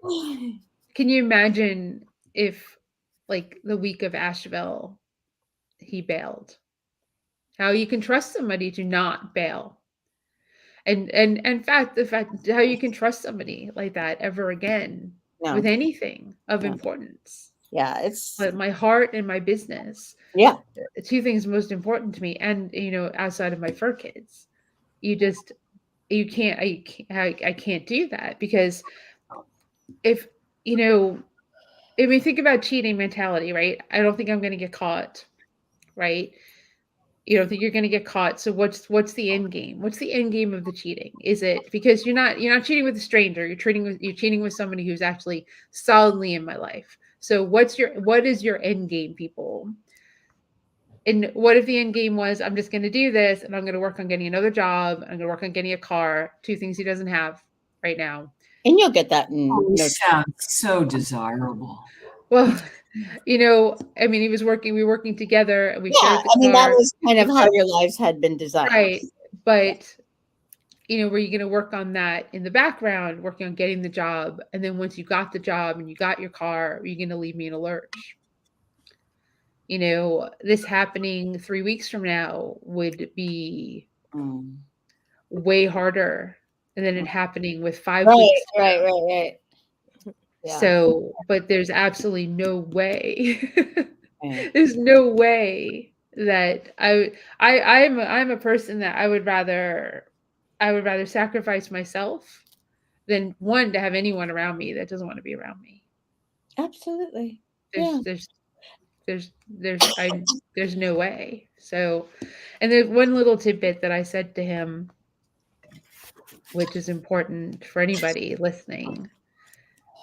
can you imagine if, like, the week of Asheville, he bailed? How you can trust somebody to not bail? And in fact, the fact how you can trust somebody like that ever again No. with anything of No. importance. Yeah, it's But my heart and my business, yeah. the two things most important to me, and outside of my fur kids, you can't I can't do that because if I mean, think about cheating mentality, right? I don't think I'm going to get caught, right? You don't think you're going to get caught. So what's the end game? What's the end game of the cheating? Is it because you're not cheating with a stranger? You're cheating with somebody who's actually solidly in my life. So what is your end game, people? And what if the end game was, I'm just going to do this and I'm going to work on getting another job. I'm going to work on getting a car, two things he doesn't have right now. And you'll get that in Oh, no sounds so desirable. Well, I mean, we were working together and we yeah, shared the I mean that car. was kind of how your lives had been designed. Right. But, were you going to work on that in the background, working on getting the job? And then once you got the job and you got your car, are you going to leave me in a lurch? This happening 3 weeks from now would be way harder than it happening with 5 weeks. Right. Yeah. So, but there's absolutely no way. There's no way that I'm a person that I would rather sacrifice myself than one to have anyone around me that doesn't want to be around me. Absolutely. Yeah. There's no way. So, and there's one little tidbit that I said to him, which is important for anybody listening,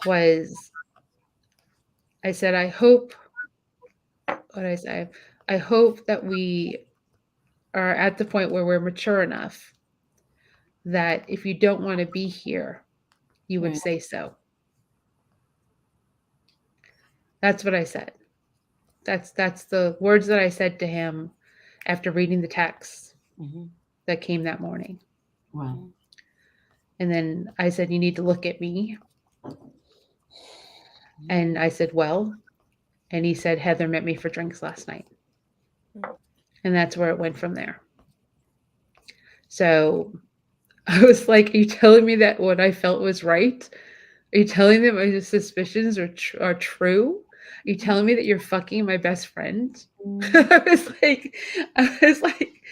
was I said, I hope that we are at the point where we're mature enough that if you don't want to be here, you would Right. say so. That's what I said. That's the words that I said to him after reading the text that came that morning. Wow. And then I said, you need to look at me. And I said, well, and he said, Heather met me for drinks last night. And that's where it went from there. So I was like, are you telling me that what I felt was right? Are you telling me my suspicions are true? Are you telling me that you're fucking my best friend? I was like,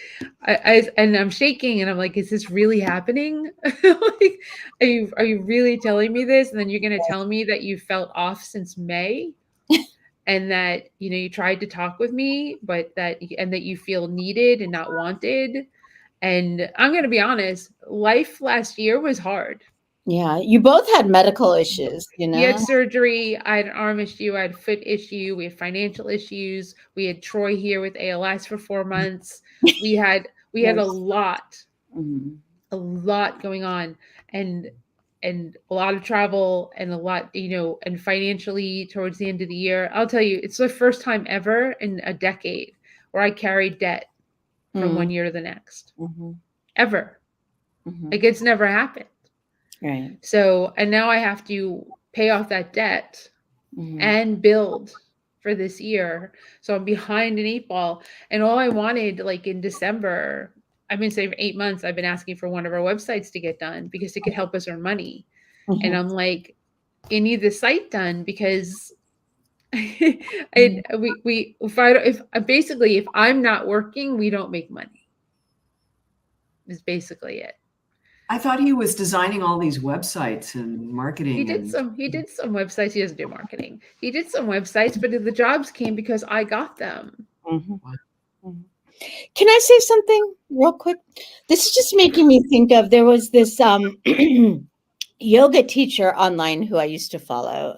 and I'm shaking, and I'm like, is this really happening? Like, are you really telling me this? And then you're gonna tell me that you felt off since May, and that you tried to talk with me, but that you feel needed and not wanted. And I'm gonna be honest, life last year was hard. Yeah, you both had medical issues, He had surgery. I had an arm issue. I had a foot issue. We had financial issues. We had Troy here with ALS for 4 months. We had a lot, a lot going on, and a lot of travel, and a lot, and financially towards the end of the year. I'll tell you, it's the first time ever in a decade where I carried debt from one year to the next, ever. Like, it's never happened. Right. So, and now I have to pay off that debt and build for this year. So I'm behind an 8 ball. And all I wanted, like in December, I've been saying for 8 months, I've been asking for one of our websites to get done because it could help us earn money. And I'm like, I need the site done because if I'm not working, we don't make money. Is basically it. I thought he was designing all these websites and marketing. He did some websites. He doesn't do marketing. He did some websites, but the jobs came because I got them. Can I say something real quick? This is just making me think of, there was this yoga teacher online who I used to follow.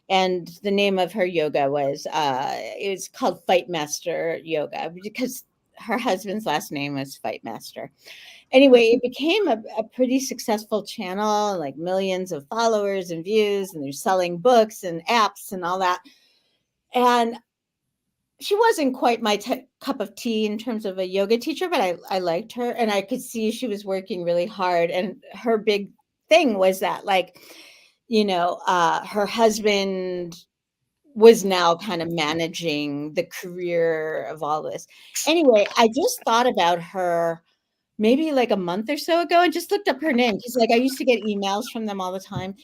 And the name of her yoga was, it was called Fight Master Yoga, because her husband's last name was Fight Master. Anyway, it became a pretty successful channel, like millions of followers and views, and they're selling books and apps and all that. And she wasn't quite my cup of tea in terms of a yoga teacher, but I liked her, and I could see she was working really hard. And her big thing was that, like, her husband was now kind of managing the career of all this. Anyway, I just thought about her maybe like a month or so ago and just looked up her name, because like I used to get emails from them all the time.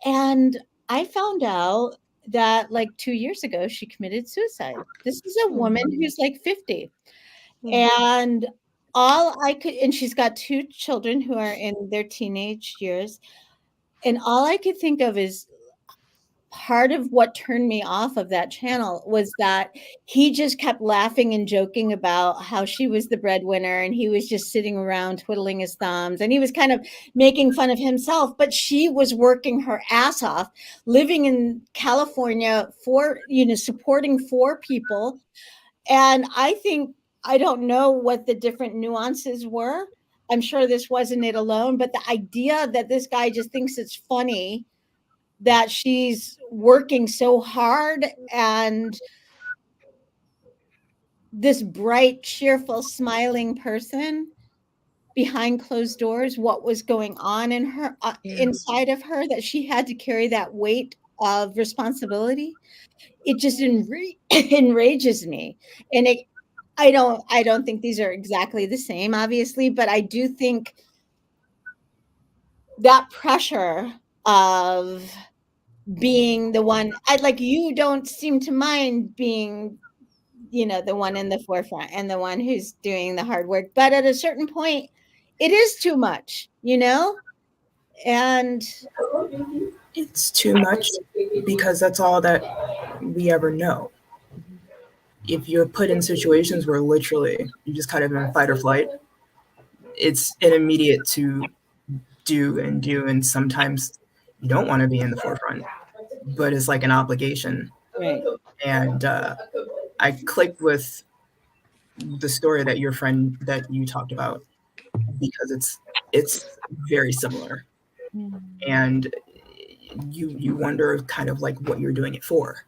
And I found out that like 2 years ago, she committed suicide. This is a woman who's like 50. And and she's got 2 children who are in their teenage years. And all I could think of is, part of what turned me off of that channel was that he just kept laughing and joking about how she was the breadwinner, and he was just sitting around twiddling his thumbs, and he was kind of making fun of himself. But she was working her ass off, living in California supporting 4 people. And I don't know what the different nuances were. I'm sure this wasn't it alone, but the idea that this guy just thinks it's funny that she's working so hard, and this bright, cheerful, smiling person behind closed doors, what was going on in her inside of her, that she had to carry that weight of responsibility. It just enrages me. And I don't think these are exactly the same, obviously, but I do think that pressure of being the one, you don't seem to mind being, the one in the forefront and the one who's doing the hard work. But at a certain point, it is too much, and It's too much because that's all that we ever know. If you're put in situations where literally you just kind of in fight or flight, it's an immediate to do, and sometimes you don't want to be in the forefront, but it's like an obligation. right. And I clicked with the story that your friend that you talked about, because it's very similar. And you wonder kind of like what you're doing it for.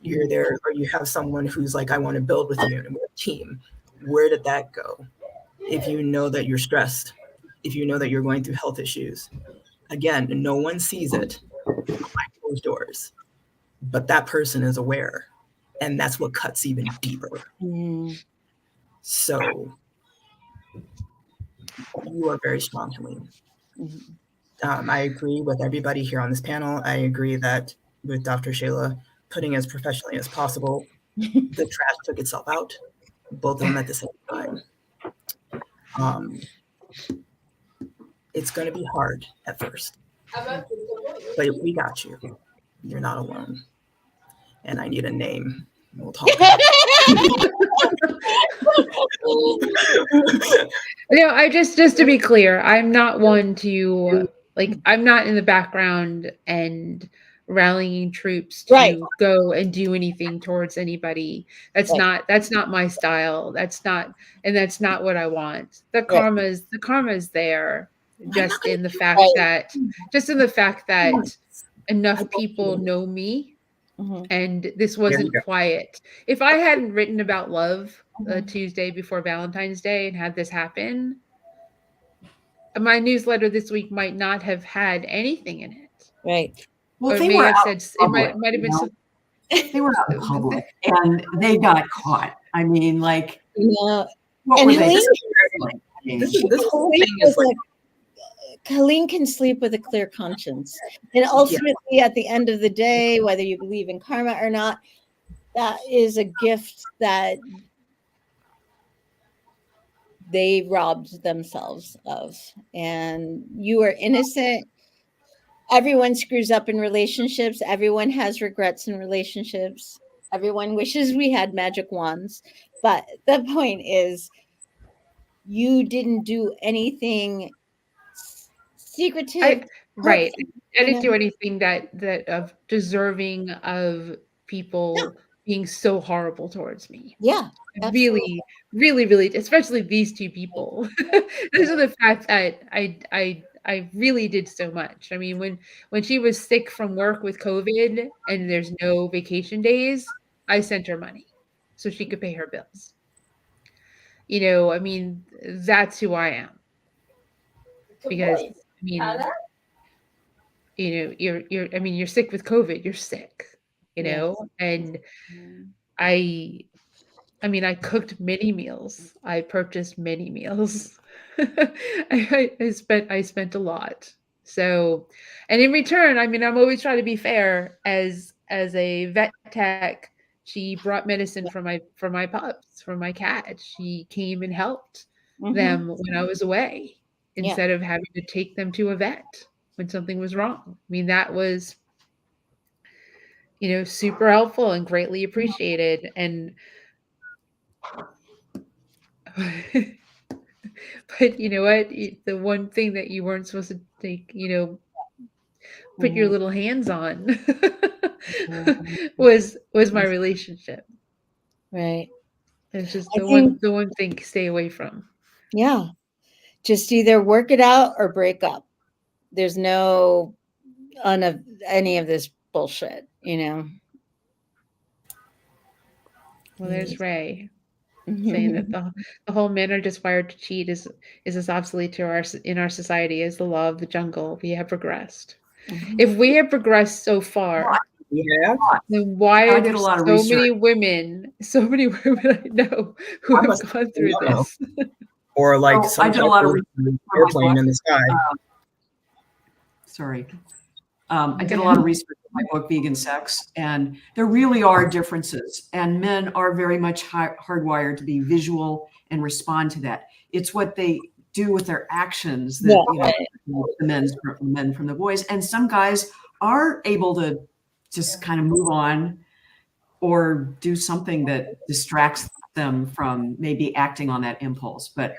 You're there, or you have someone who's like, I want to build with you and we're a team. Where did that go? If you know that you're stressed, if you know that you're going through health issues, again, no one sees it behind closed doors. but that person is aware, and that's what cuts even deeper. So you are very strong, Helene. I agree with everybody here on this panel. I agree that with Dr. Shayla putting as professionally as possible, the trash took itself out, both of them at the same time. It's going to be hard at first, but we got you. You're not alone. And I need a name. We'll talk. I just to be clear, I'm not one to I'm not in the background and rallying troops to go and do anything towards anybody. That's not my style. That's not what I want. The karma is there just in the fact that enough people know me. And this wasn't quiet. If I hadn't written about love Tuesday before Valentine's Day and had this happen, my newsletter this week might not have had anything in it. Right. Well, or it may have said it might have been some, they were out in public and they got caught. I mean, like, what and were they? This whole thing is like, Helene can sleep with a clear conscience. And ultimately, at the end of the day, whether you believe in karma or not, that is a gift that they robbed themselves of. And you are innocent. Everyone screws up in relationships. Everyone has regrets in relationships. Everyone wishes we had magic wands. But the point is, you didn't do anything secretive. I didn't do anything that of deserving of people being so horrible towards me. Yeah, absolutely. really, especially these two people. Those are the fact that I really did so much. I mean, when she was sick from work with COVID and there's no vacation days, I sent her money so she could pay her bills. I mean, that's who I am. Because I mean, you're sick with COVID, you're sick, and I cooked many meals. I purchased many meals. I spent a lot. So, and in return, I'm always trying to be fair as a vet tech. She brought medicine for my pups, for my cat. She came and helped them when I was away instead of having to take them to a vet when something was wrong. I mean, that was, super helpful and greatly appreciated. And but you know what? The one thing that you weren't supposed to take, put your little hands on was my relationship. Right. It's just the one thing to stay away from. Yeah. Just either work it out or break up. There's no any of this bullshit, Well, there's Ray saying that the whole men are just wired to cheat is as obsolete in our society as the law of the jungle. We have progressed. If we have progressed so far, then why are there so many women I know who have gone through this? Or like I did a lot of airplane in the sky. I did a lot of research in my book, Vegan Sex, and there really are differences. And men are very much hardwired to be visual and respond to that. It's what they do with their actions that the men from the boys. And some guys are able to just kind of move on or do something that distracts them from maybe acting on that impulse. But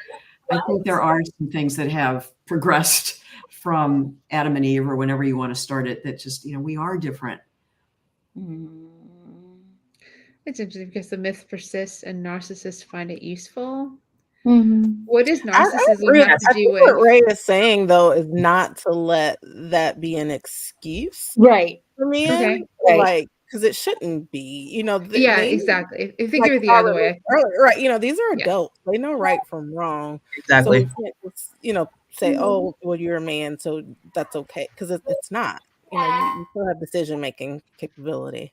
I think there are some things that have progressed from Adam and Eve, or whenever you want to start it, that just, we are different. It's interesting because the myth persists and narcissists find it useful. What does narcissism have to do with? What Ray is saying, though, is not to let that be an excuse, right? For men, okay. Like, because it shouldn't be, exactly. I think it the other way, right? These are adults; they know right from wrong. Exactly. So we can't just, say, "Oh, well, you're a man, so that's okay," because it's not. You still have decision making capability.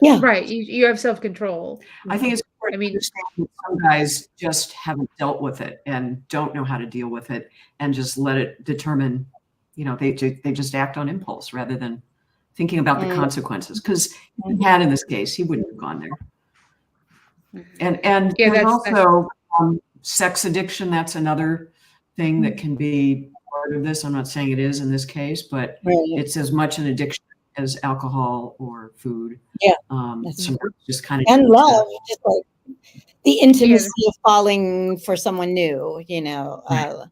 Yeah. Right. You have self-control. I think it's important I to mean, understand that some guys just haven't dealt with it and don't know how to deal with it and just let it determine, they just act on impulse rather than thinking about the consequences. Because he had in this case, he wouldn't have gone there. And yeah, there's that's also sex addiction. That's another thing that can be part of this. I'm not saying it is in this case, but Right. it's as much an addiction as alcohol or food. Yeah, Sometimes just kind of and love, just like the intimacy Yeah. of falling for someone new. Liz,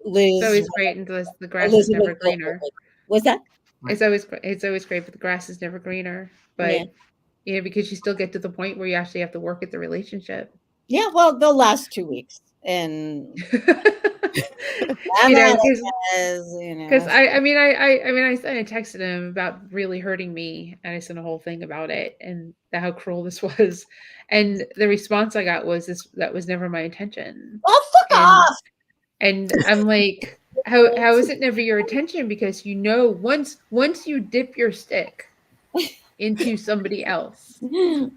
it's always great until the grass is Elizabeth never greener. Was that? Right. It's always great, but the grass is never greener. Yeah. But because you still get to the point where you actually have to work at the relationship. Yeah, well, they'll last 2 weeks, and Because I mean I texted him about really hurting me, and I sent a whole thing about it and how cruel this was, and the response I got was that was never my intention. Oh, fuck off! And I'm like, how is it never your intention? Because once you dip your stick into somebody else, and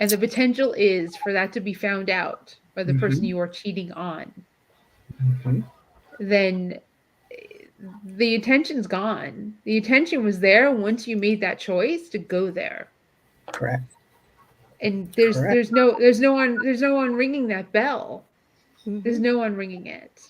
the potential is for that to be found out by the person you are cheating on, then the intention's gone. The intention was there once you made that choice to go there. Correct. And there's no one ringing that bell. There's no one ringing it.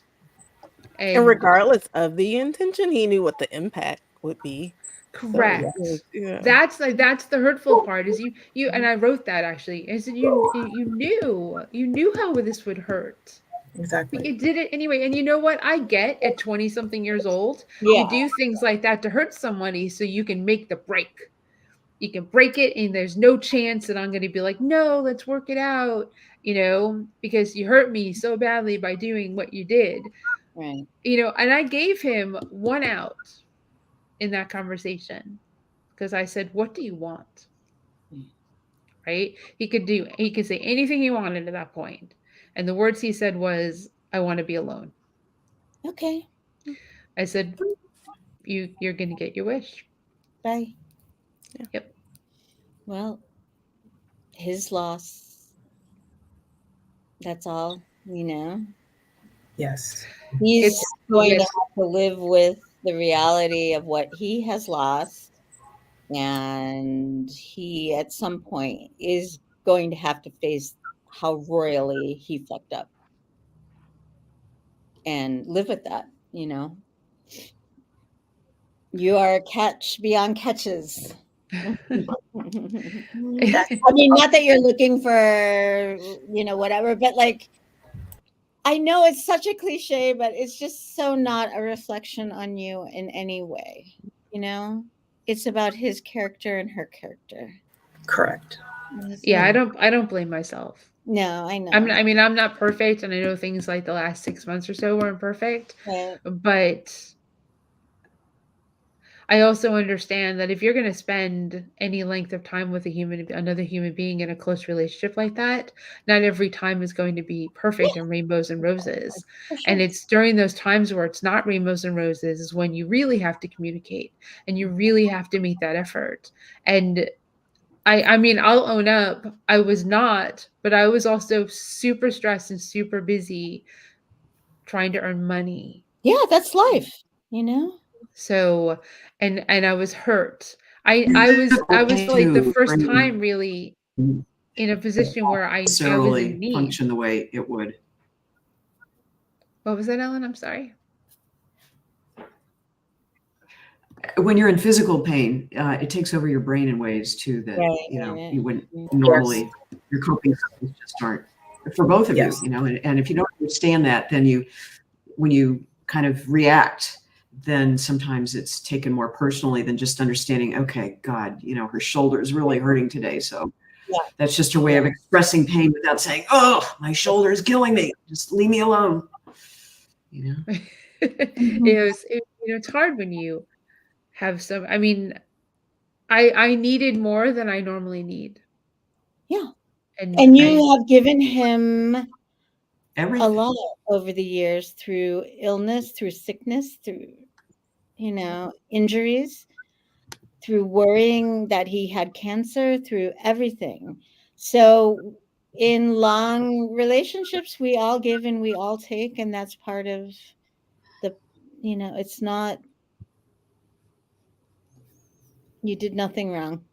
And regardless of the intention, he knew what the impact would be. Correct. So, yeah. That's the hurtful part is you and I wrote that actually. I said you knew how this would hurt. Exactly. But you did it anyway. And you know what? I get at 20 something years old, Yeah. you do things like that to hurt somebody so you can make the break. You can break it and there's no chance that I'm going to be like, no, let's work it out, because you hurt me so badly by doing what you did. Right. And I gave him one out in that conversation because I said, what do you want? Right? He could say anything he wanted at that point. And the words he said was, I want to be alone. Okay. I said, you're going to get your wish. Bye. Yeah. Yep. Well, his loss. That's all, Yes. He's going to have to live with the reality of what he has lost. And he, at some point, is going to have to face how royally he fucked up and live with that, You are a catch beyond catches. I mean, not that you're looking for, whatever, but like, I know it's such a cliche, but it's just so not a reflection on you in any way. It's about his character and her character. Correct. Yeah, I don't blame myself. No, I know. I'm not perfect, and I know things like the last 6 months or so weren't perfect. Right. But I also understand that if you're going to spend any length of time with another human being in a close relationship like that, not every time is going to be perfect and rainbows and roses. For sure. And it's during those times where it's not rainbows and roses is when you really have to communicate and you really have to make that effort. And I mean, I'll own up, I was not, but I was also super stressed and super busy trying to earn money. Yeah, that's life, So, and I was hurt. I was like the first time really in a position where I was in need. Function the way it would. What was that, Ellen? I'm sorry. When you're in physical pain, it takes over your brain in ways too that you wouldn't normally. Your coping skills just aren't for both of you. And if you don't understand that, then when you kind of react, then sometimes it's taken more personally than just understanding. Okay, God, her shoulder is really hurting today, so that's just her way of expressing pain without saying, "Oh, my shoulder is killing me. Just leave me alone." It's hard when you have some. I mean, I needed more than I normally need. Yeah, and you have given him everything. A lot over the years through illness, through sickness, through injuries. through worrying that he had cancer, through everything. So in long relationships, we all give and we all take, and that's part of the, it's not, you did nothing wrong.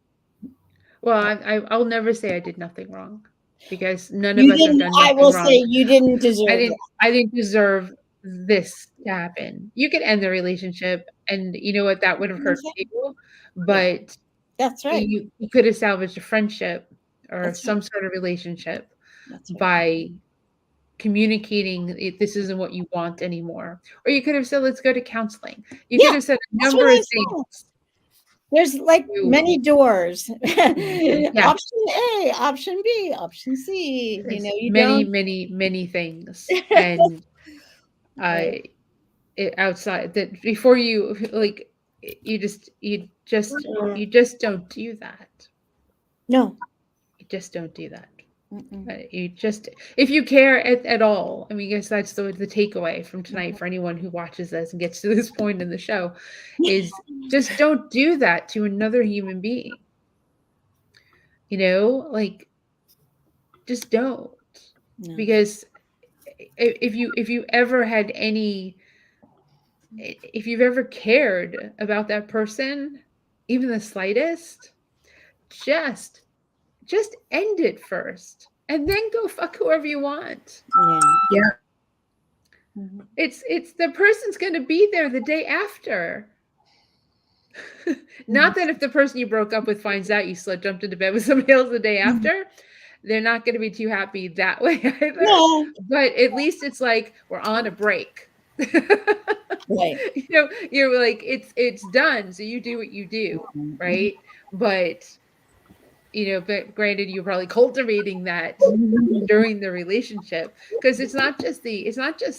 Well, I'll never say I did nothing wrong, because none of You us have didn't, done I nothing will wrong. say you didn't deserve that. I didn't deserve this to happen. You could end the relationship, and you know what, that would have hurt you, but That's right. you could have salvaged a friendship or That's some right. sort of relationship That's right. by communicating this isn't what you want anymore. Or you could have said, let's go to counseling. You could have said a That's number what I of things. said. There's like many doors. Yeah. Option A, option B, option C. There's You many, don't. many things. And outside that, before you like, you just don't do that. No. You just don't do that. You just, if you care at all, I mean, I guess that's the takeaway from tonight for anyone who watches this and gets to this point in the show, is just don't do that to another human being. Like, just don't. No. Because if you ever had any, if you've ever cared about that person, even the slightest, just end it first, and then go fuck whoever you want. Yeah. It's the person's going to be there the day after. Not that if the person you broke up with finds out you jumped into bed with somebody else the day after, they're not going to be too happy that way either. No. But at least it's like, we're on a break. Right. You're like, it's done, so you do what you do, right? But but granted, you're probably cultivating that during the relationship, because it's not just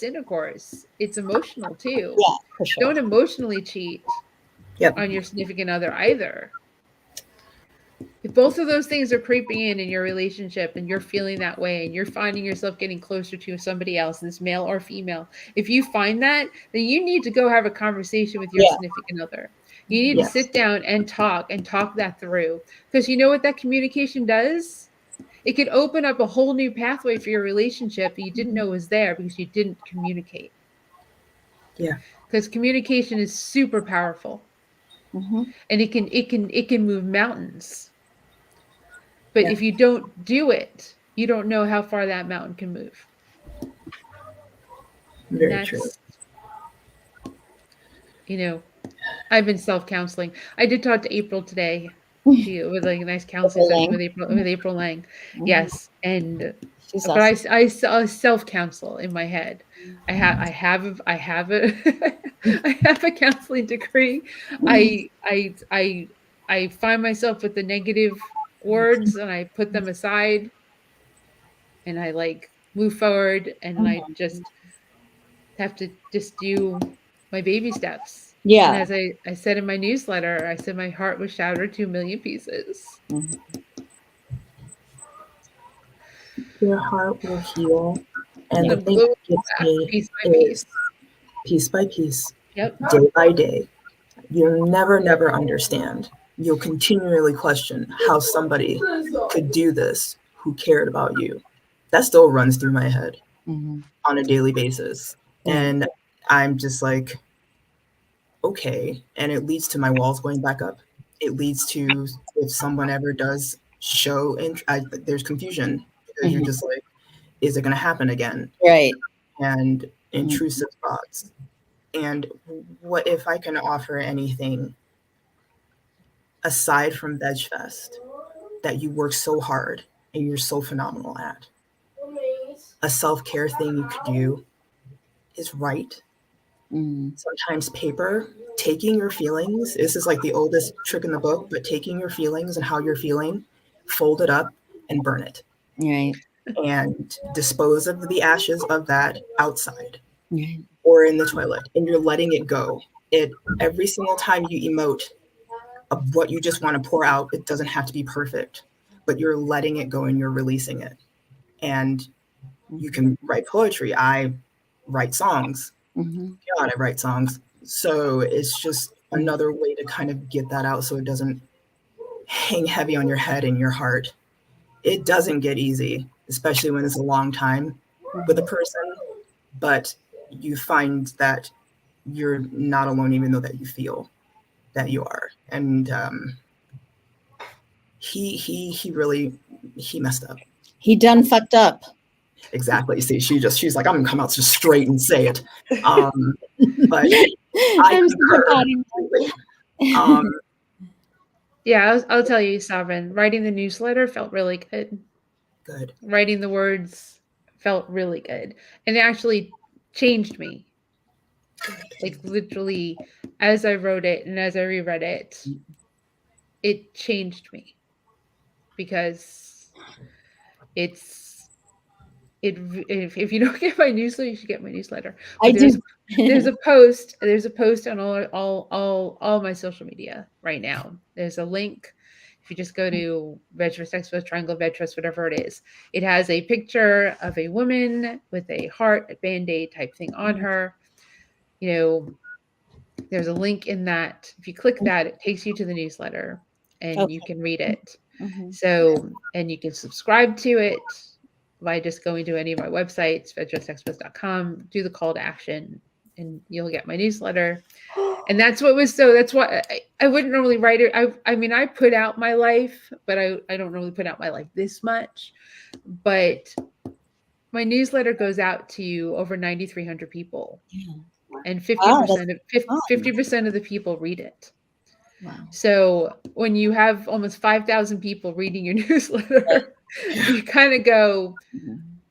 intercourse, it's emotional too. Yeah, for sure. Don't emotionally cheat Yep. on your significant other either. If both of those things are creeping in your relationship, and you're feeling that way, and you're finding yourself getting closer to somebody else, this male or female, if you find that, then you need to go have a conversation with your significant other. You need to sit down and talk that through, because you know what that communication does? It could open up a whole new pathway for your relationship that you didn't know was there because you didn't communicate. Yeah. Because communication is super powerful. And it can move mountains. But if you don't do it, you don't know how far that mountain can move. Very true. I've been self-counseling. I did talk to April today. She was like a nice counseling session with April Lang. Yes. And She's but awesome. I self-counsel in my head. I have a counseling degree. I find myself with the negative words, and I put them aside, and I move forward, and I just have to just do my baby steps. Yeah. And as I said in my newsletter, I said my heart was shattered to a million pieces. Your heart will heal. And the I'm thing that gets me piece by is piece by piece, Yep. day by day. You'll never understand. You'll continually question how somebody could do this who cared about you. That still runs through my head on a daily basis. And I'm just like, okay. And it leads to my walls going back up. It leads to, if someone ever does show, there's confusion, because you're just like, is it going to happen again? Right. And intrusive thoughts. And what if I can offer anything aside from VegFest that you work so hard and you're so phenomenal at? A self-care thing you could do is write. Sometimes paper, taking your feelings, this is like the oldest trick in the book, but taking your feelings and how you're feeling, fold it up and burn it. Right. And dispose of the ashes of that outside. Right. Or in the toilet, and you're letting it go. Every single time you emote of what you just want to pour out, it doesn't have to be perfect, but you're letting it go and you're releasing it. And you can write poetry. I write songs. God, I write songs. So it's just another way to kind of get that out so it doesn't hang heavy on your head and your heart. It doesn't get easy, especially when it's a long time with a person, but you find that you're not alone, even though that you feel that you are. And he really messed up. He done fucked up. Exactly. See, she's like, I'm gonna come out just straight and say it. But I I'm concur sympathetic. completely. Yeah, I'll tell you, Sovereign, writing the newsletter felt really good. Good. Writing the words felt really good. And it actually changed me. Like literally, as I wrote it and as I reread it, it changed me. Because if you don't get my newsletter, you should get my newsletter. I But do. there's a post on all my social media right now. There's a link. If you just go to Veg Trust Expo, Triangle Veg Trust, whatever it is, it has a picture of a woman with a heart, a band-aid type thing on her. You know, there's a link in that. If you click that, it takes you to the newsletter and you can read it. So, and you can subscribe to it by just going to any of my websites, vegtrustexpos.com, do the call to action, and you'll get my newsletter. And that's why I wouldn't normally write it. I mean, I put out my life, but I don't normally put out my life this much. But my newsletter goes out to over 9,300 people. Yeah. And 50% of the people read it. Wow. So when you have almost 5,000 people reading your newsletter, you kind of go,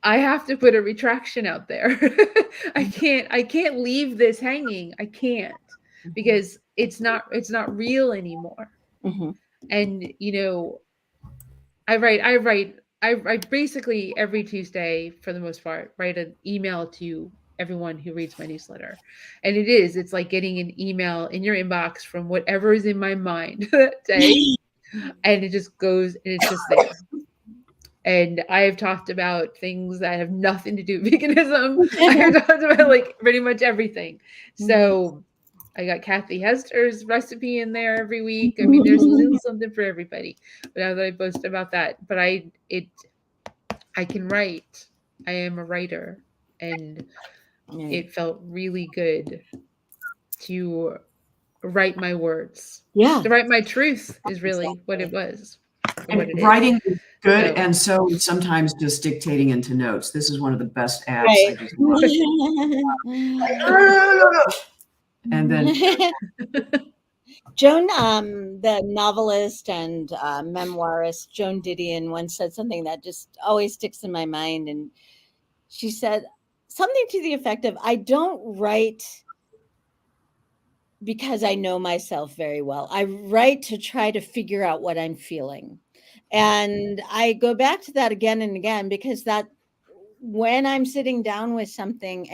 I have to put a retraction out there. I can't leave this hanging. I can't, because it's not real anymore. And I basically every Tuesday, for the most part, write an email to everyone who reads my newsletter. And it's like getting an email in your inbox from whatever is in my mind that day. And it just goes, and it's just there. And I have talked about things that have nothing to do with veganism. I have talked about like pretty much everything. So I got Kathy Hester's recipe in there every week. I mean, there's a little something for everybody. But now that I boast about that, but I can write. I am a writer, and it felt really good to write my words. Yeah. To write my truth is really what it was. And writing is good, and so sometimes just dictating into notes. This is one of the best apps. Right. I just and then Joan, the novelist and memoirist Joan Didion, once said something that just always sticks in my mind. And she said something to the effect of, I don't write because I know myself very well. I write to try to figure out what I'm feeling. And I go back to that again and again, because that when I'm sitting down with something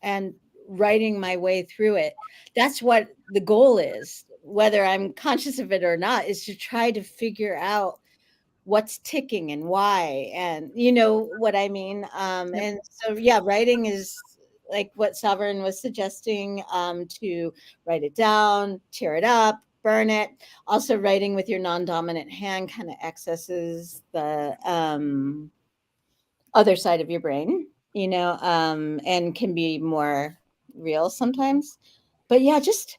and writing my way through it, that's what the goal is, whether I'm conscious of it or not, is to try to figure out what's ticking and why, and you know what I mean. And so writing is like what Sovereign was suggesting, to write it down, tear it up, burn it. Also, writing with your non-dominant hand kind of accesses the other side of your brain, and can be more real sometimes. But yeah, just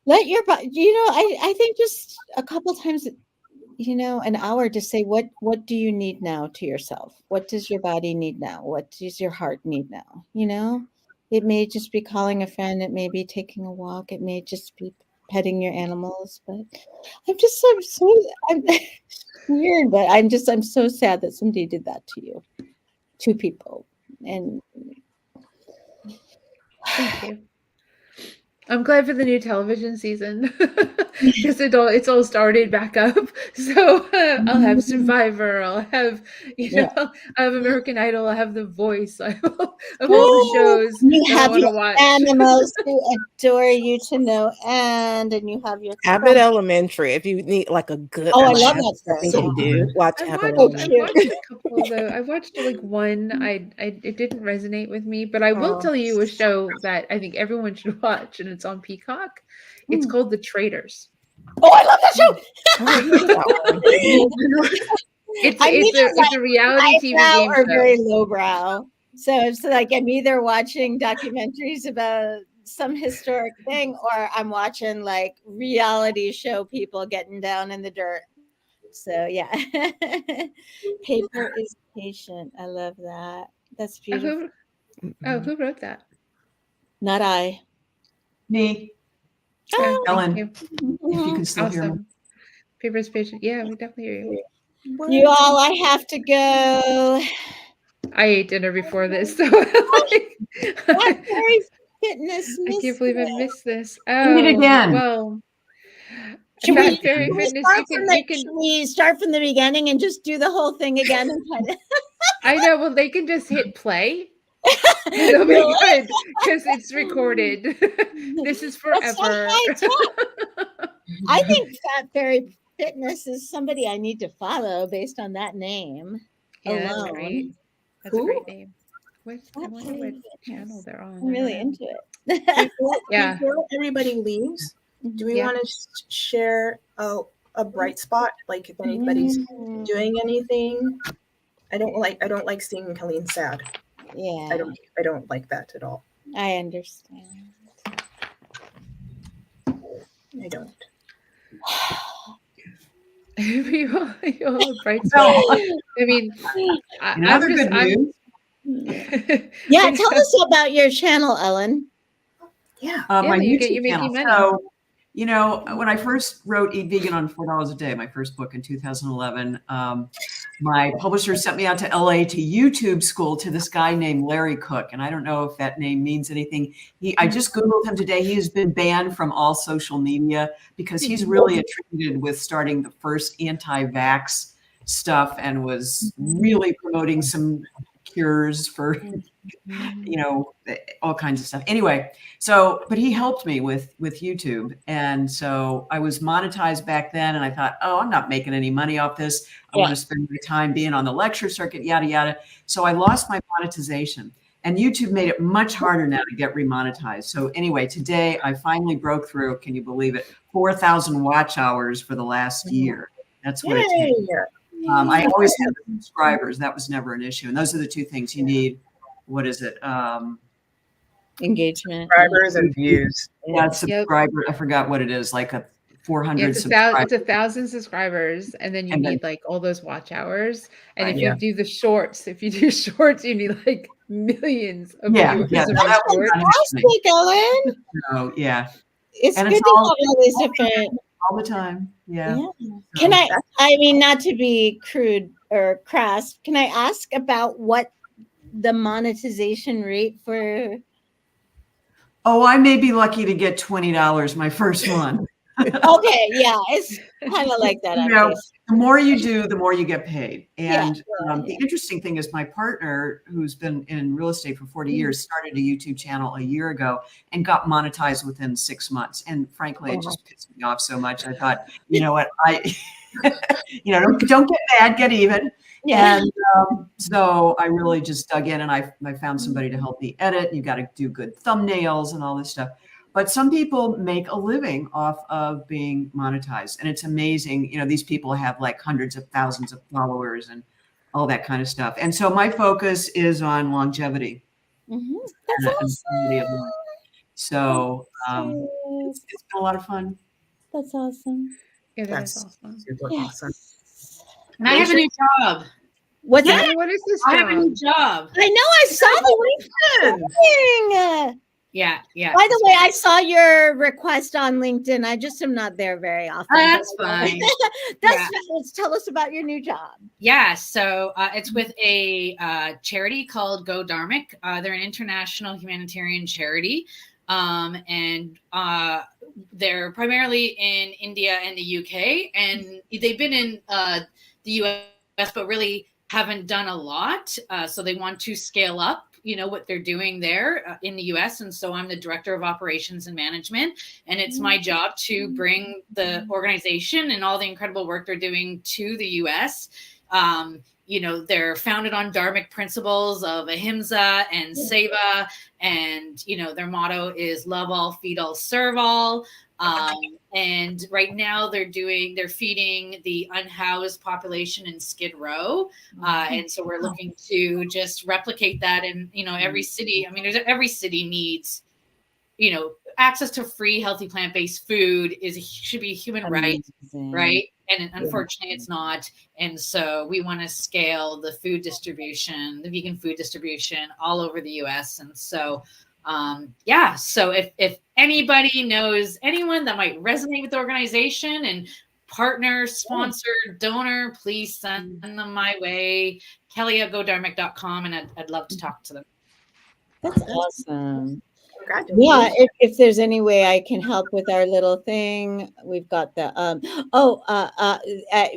let your body, I think just a couple times, an hour to say, what do you need now to yourself? What does your body need now? What does your heart need now? It may just be calling a friend. It may be taking a walk. It may just be petting your animals. But I'm weird, but I'm so sad that somebody did that to you. Two people. And thank you. I'm glad for the new television season. because it's all started back up. So I'll have Survivor, I'll have I'll have American Idol, I'll have The Voice, I have all the shows You that I have want to your watch. animals who adore you to no end, and you have your Abbott Elementary. If you need like a good Oh, I laugh, love that I think show. you do. Watch I Abbott watched Elementary. a couple though. I watched like one. It didn't resonate with me, but I will Oh. tell you a show that I think everyone should watch, and it's on Peacock. It's called The Traitors. Oh, I love that show. It's a reality TV Highbrow game or show. very lowbrow. So it's like I'm either watching documentaries about some historic thing, or I'm watching like reality show people getting down in the dirt. So yeah, paper is patient. I love that. That's beautiful. Who wrote that? Not I. Me, Oh, Ellen, thank if you can still hear me. Awesome. Paper is patient. Yeah, we definitely hear you. You all, I have to go. I ate dinner before this, so Black Berry Fitness. I can't believe I missed this. Do it again. Well, Should Fat we, Fairy should we Fitness, start you from can should we start from the beginning and just do the whole thing again and kind of I know, well, they can just hit play. It'll be Really? good because it's recorded. This is That's so forever. high tech. I think Fat Fairy Fitness is somebody I need to follow based on that name Yeah, that's alone. great. That's a Who? great name. I Fat wonder Fairy what channel Fitness. they're on. I'm really I don't into it. Yeah. Before everybody leaves, do we Yeah. want to share a bright spot? Like if anybody's doing anything, I don't like seeing Colleen sad. Yeah, I don't like that at all. I understand. I don't. You all have bright Well, spots. I mean, in other good news, Yeah, tell us about your channel, Ellen. Yeah. my you're YouTube making channel. money. So, when I first wrote Eat Vegan on $4 a Day, my first book in 2011, my publisher sent me out to LA to YouTube school to this guy named Larry Cook. And I don't know if that name means anything. I just Googled him today. He has been banned from all social media because he's really attributed with starting the first anti-vax stuff and was really promoting some cures for all kinds of stuff. Anyway, but he helped me with YouTube. And so I was monetized back then. And I thought, oh, I'm not making any money off this. I want to spend my time being on the lecture circuit, yada, yada. So I lost my monetization. And YouTube made it much harder now to get remonetized. So anyway, today I finally broke through, can you believe it, 4,000 watch hours for the last year. That's what it takes. I always had the subscribers. That was never an issue. And those are the two things you need. What is it? Engagement. Subscribers and views. Yeah, subscriber. I forgot what it is. Like a 400 it's subscribers. a 1,000 subscribers, and then you And need then- like all those watch hours. And if Yeah. you do the shorts, you need like millions of Yeah, viewers yeah, of no, those that was shorts. not interesting. Ellen. So, yeah, It's And good it's to all- have all these different. all the time. Yeah. Can I mean, not to be crude or crass, can I ask about what the monetization rate for? Oh, I may be lucky to get $20 my first one. Okay, yeah, it's kind of like that. You I know, guess. the more you do, the more you get paid. Yeah, And yeah, the interesting thing is my partner, who's been in real estate for 40 years, started a YouTube channel a year ago and got monetized within 6 months. And frankly, it just pissed me off so much. I thought, you know what, don't get mad, get even. Yeah. And so I really just dug in and I found somebody to help me edit. You got to do good thumbnails and all this stuff. But some people make a living off of being monetized. And it's amazing. These people have like hundreds of thousands of followers and all that kind of stuff. And so my focus is on longevity. That's and quality of life. So awesome. it's been a lot of fun. That's awesome. Yeah, That's that's awesome. super Yeah. awesome. And I have a new job. What's Yeah. that? What is this I have a new job? job. I know I saw the thing. Yeah. By the way, I saw your request on LinkedIn. I just am not there very often. That's fine. Tell us about your new job. Yeah, so it's with a charity called Go Dharmic. They're an international humanitarian charity. and they're primarily in India and the UK, and they've been in the US, but really haven't done a lot. So they want to scale up, what they're doing there in the US. And so I'm the director of operations and management, and it's my job to bring the organization and all the incredible work they're doing to the US. They're founded on dharmic principles of ahimsa and seva, and their motto is love all, feed all, serve all. And right now they're feeding the unhoused population in Skid Row. And so we're looking to just replicate that in, every city. I mean, every city needs, access to free, healthy, plant-based food should be a human right, right? And unfortunately it's not. And so we want to scale the food distribution, the vegan food distribution all over the US. And so, so if anybody knows anyone that might resonate with the organization and partner, sponsor, donor, please send them my way. Kelly@godharmic.com, and I'd love to talk to them. That's awesome. Congratulations. Yeah, if there's any way I can help with our little thing, we've got the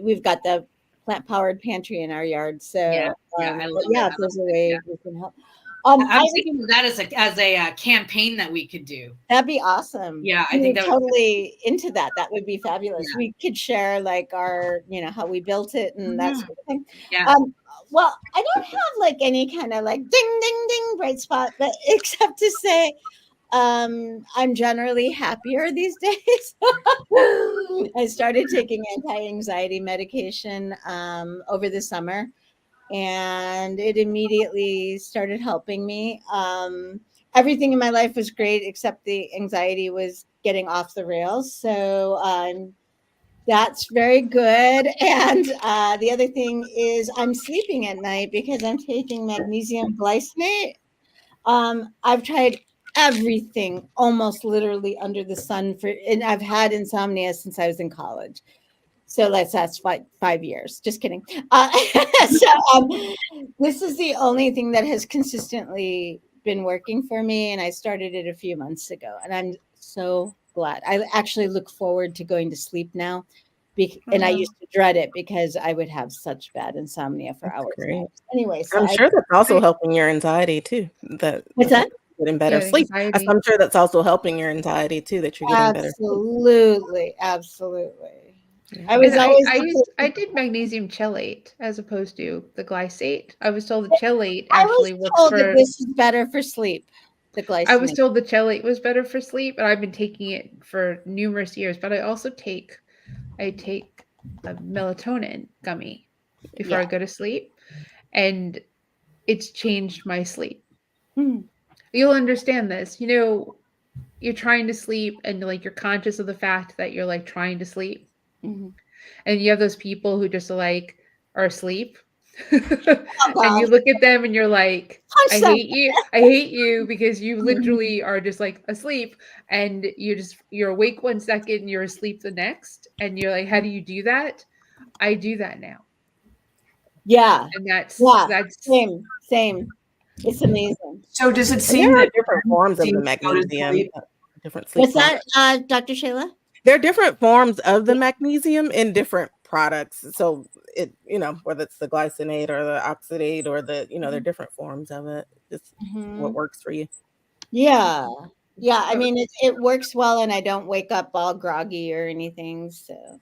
we've got the plant-powered pantry in our yard. So I love if that. there's a way we can help. I'm thinking of that as a campaign that we could do. That'd be awesome. Yeah, I think we're that totally into that. That would be fabulous. Yeah. We could share like our, how we built it and that sort of thing. Yeah. Well, I don't have like any kind of like ding, ding, ding bright spot, but except to say, I'm generally happier these days. I started taking anti-anxiety medication over the summer, and it immediately started helping me. Everything in my life was great, except the anxiety was getting off the rails. So that's very good. And the other thing is I'm sleeping at night because I'm taking magnesium glycinate. I've tried everything almost literally under the sun and I've had insomnia since I was in college. So that's 5 years. Just kidding. This is the only thing that has consistently been working for me. And I started it a few months ago, and I'm so glad. I actually look forward to going to sleep now. And I used to dread it because I would have such bad insomnia for hours. Anyway, so I'm sure that's also helping your anxiety too. What's that? Getting better sleep. I'm sure that's also helping your anxiety too, that you're getting better sleep. Absolutely. I did magnesium chelate as opposed to the glycate. I was told the chelate actually works for. That this is better for sleep. The glycinate. I was told the chelate was better for sleep, and I've been taking it for numerous years. But I also take a melatonin gummy before I go to sleep, and it's changed my sleep. You'll understand this. You're trying to sleep, and like you're conscious of the fact that you're like trying to sleep. And you have those people who just like are asleep. And you look at them and you're like, I hate you because you literally are just like asleep, and you're awake 1 second and you're asleep the next, and you're like, how do you do that? I do that now. Yeah. And that's same. It's amazing. So does it seem that different forms of the magnesium, different sleep? What's that, Dr. Shayla? There are different forms of the magnesium in different products. So it, whether it's the glycinate or the oxidate or the, there are different forms of it. Just what works for you. Yeah. Yeah. I mean, it works well, and I don't wake up all groggy or anything. So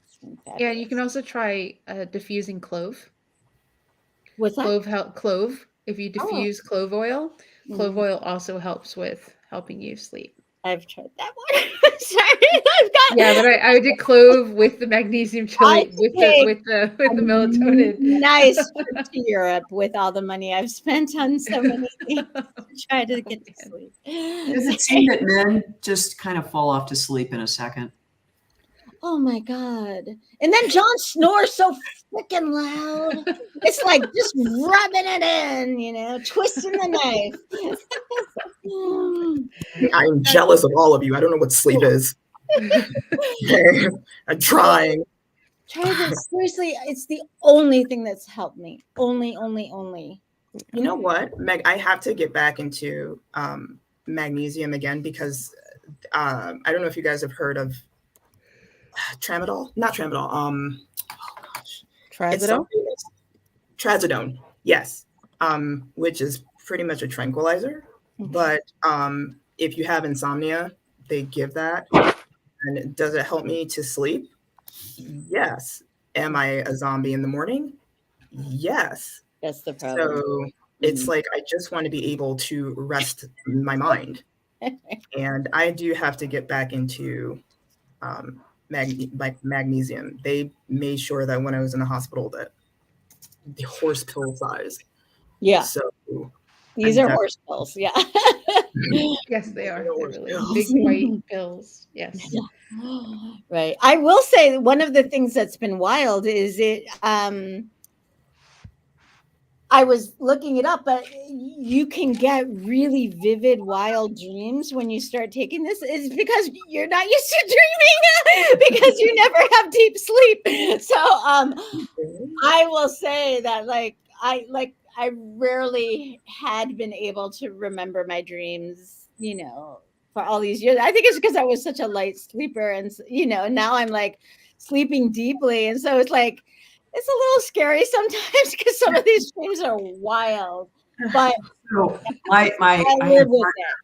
yeah, you can also try diffusing clove. What's that? Clove. If you diffuse clove oil also helps with helping you sleep. I've tried that one. Sorry, but I did clove with the magnesium chelate with the melatonin. Nice trip to Europe with all the money I've spent on so many things to try to get to sleep. Does it seem that men just kind of fall off to sleep in a second? Oh my God. And then John snores so freaking loud. It's like just rubbing it in, twisting the knife. I'm jealous of all of you. I don't know what sleep is. I'm trying. Try this. Seriously, it's the only thing that's helped me. Only. You know what, Meg? I have to get back into magnesium again because I don't know if you guys have heard of tramadol, not tramadol. Oh gosh, it's Trazodone? something trazodone. Yes, which is pretty much a tranquilizer. But if you have insomnia, they give that. And does it help me to sleep? Yes. Am I a zombie in the morning? Yes. That's the problem. So it's like I just want to be able to rest my mind. And I do have to get back into magnesium. They made sure that when I was in the hospital that the horse pill size. Yeah. So these are horse pills. Yeah. Yes, they are. They're really pills. big white pills. Yes. Yeah. Right. I will say one of the things that's been wild is I was looking it up, but you can get really vivid, wild dreams when you start taking this. It's because you're not used to dreaming because you never have deep sleep. So I will say that I rarely had been able to remember my dreams, for all these years. I think it's because I was such a light sleeper, and now I'm like sleeping deeply, and so it's like it's a little scary sometimes because some of these dreams are wild. But So I live with it.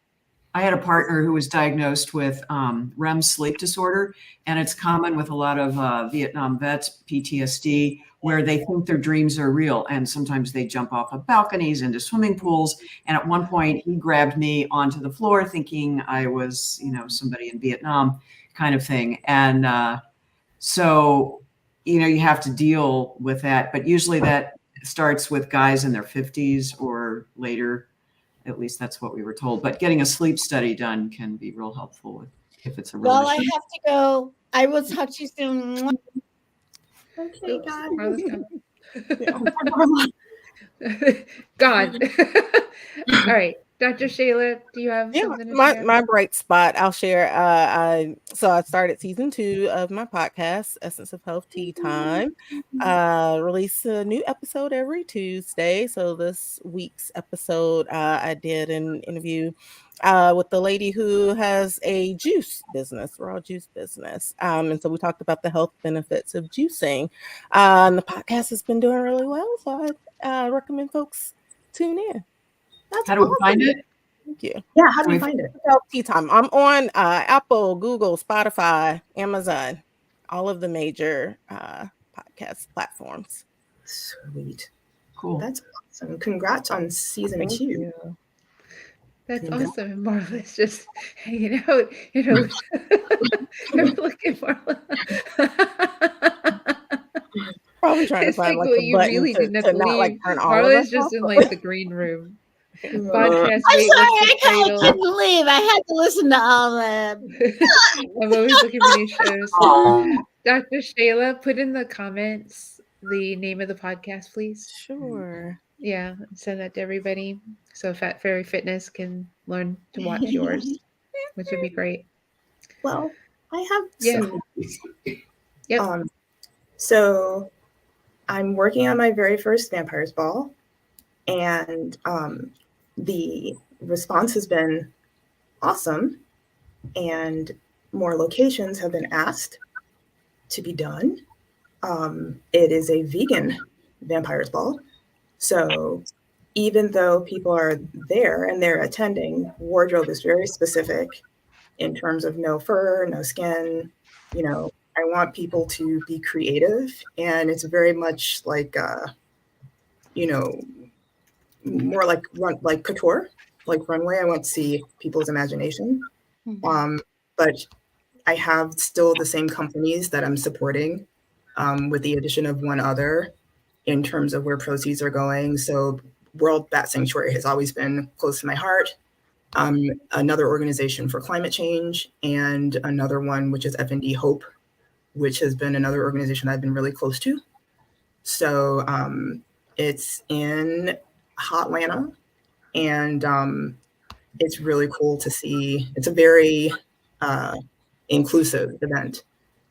I had a partner who was diagnosed with REM sleep disorder, and it's common with a lot of Vietnam vets, PTSD, where they think their dreams are real, and sometimes they jump off of balconies into swimming pools. And at one point, he grabbed me onto the floor, thinking I was, somebody in Vietnam, kind of thing. And so, you have to deal with that. But usually, that starts with guys in their 50s or later. At least that's what we were told. But getting a sleep study done can be real helpful if it's a real Well, I issue. have to go. I will talk to you soon. Okay, Oops, God. Marla's gone. All right. Dr. Shayla, do you have something to share? my bright spot I'll share. I started season 2 of my podcast, Essence of Health Tea Time. Release a new episode every Tuesday. So this week's episode, I did an interview with the lady who has a juice business, raw juice business. And so we talked about the health benefits of juicing. And the podcast has been doing really well. So I recommend folks tune in. That's How do we awesome. find it? Thank you. Yeah, how do we find it? Tea Time. I'm on Apple, Google, Spotify, Amazon, all of the major podcast platforms. Sweet. Cool. That's awesome. Congrats on season 2. You. That's Congrats. awesome. And Marla's just hanging out, look at Marla. Probably trying to It's find like, like well, a you button really to didn't have to not like leave. turn all of Marla's us just off. in like the green room. Podcast. I'm Wait, sorry, what's the I title? couldn't leave. I had to listen to all that. I'm always looking for new shows. Dr. Shayla, put in the comments the name of the podcast, please. Sure. Yeah, send that to everybody so Fat Fairy Fitness can learn to watch yours, which would be great. Well, I have Yeah. some. Yep. So I'm working on my very first Vampires Ball, and the response has been awesome, and more locations have been asked to be done. It is a vegan Vampires Ball, so even though people are there and they're attending, wardrobe is very specific in terms of no fur, no skin. I want people to be creative, and it's very much like, more like couture, like runway. I want to see people's imagination. But I have still the same companies that I'm supporting, with the addition of one other in terms of where proceeds are going. So World Bat Sanctuary has always been close to my heart. Another organization for climate change, and another one, which is FND Hope, which has been another organization I've been really close to. So it's in Hotlanta, and it's really cool to see. It's a very inclusive event.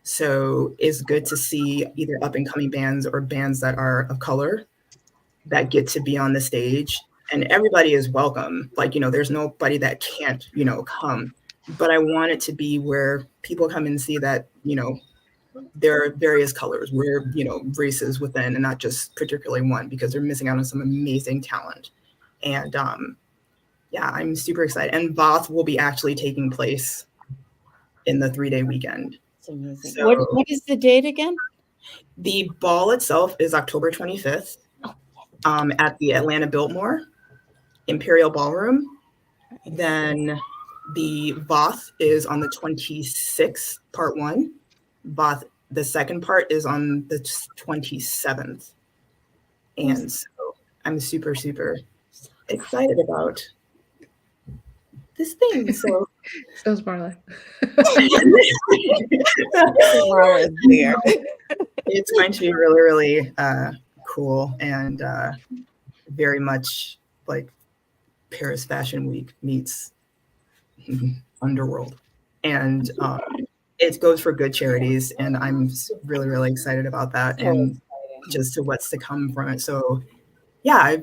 So it's good to see either up and coming bands or bands that are of color that get to be on the stage, and everybody is welcome. Like, there's nobody that can't, come. but I want it to be where people come and see that, there are various colors, where, races within, and not just particularly one, because they're missing out on some amazing talent. And yeah, I'm super excited. And Voth will be actually taking place in the 3-day weekend. It's amazing. So- What is the date again? The ball itself is October 25th at the Atlanta Biltmore Imperial Ballroom. Then the Voth is on the 26th, part 1. Voth, the second part, is on the 27th. And so I'm super, super excited about this thing. So So's Marla. Marla's there. it's going to be really, really cool, and very much like Paris Fashion Week meets Underworld. And it goes for good charities, and I'm really, really excited about that, and just to what's to come from it. So yeah,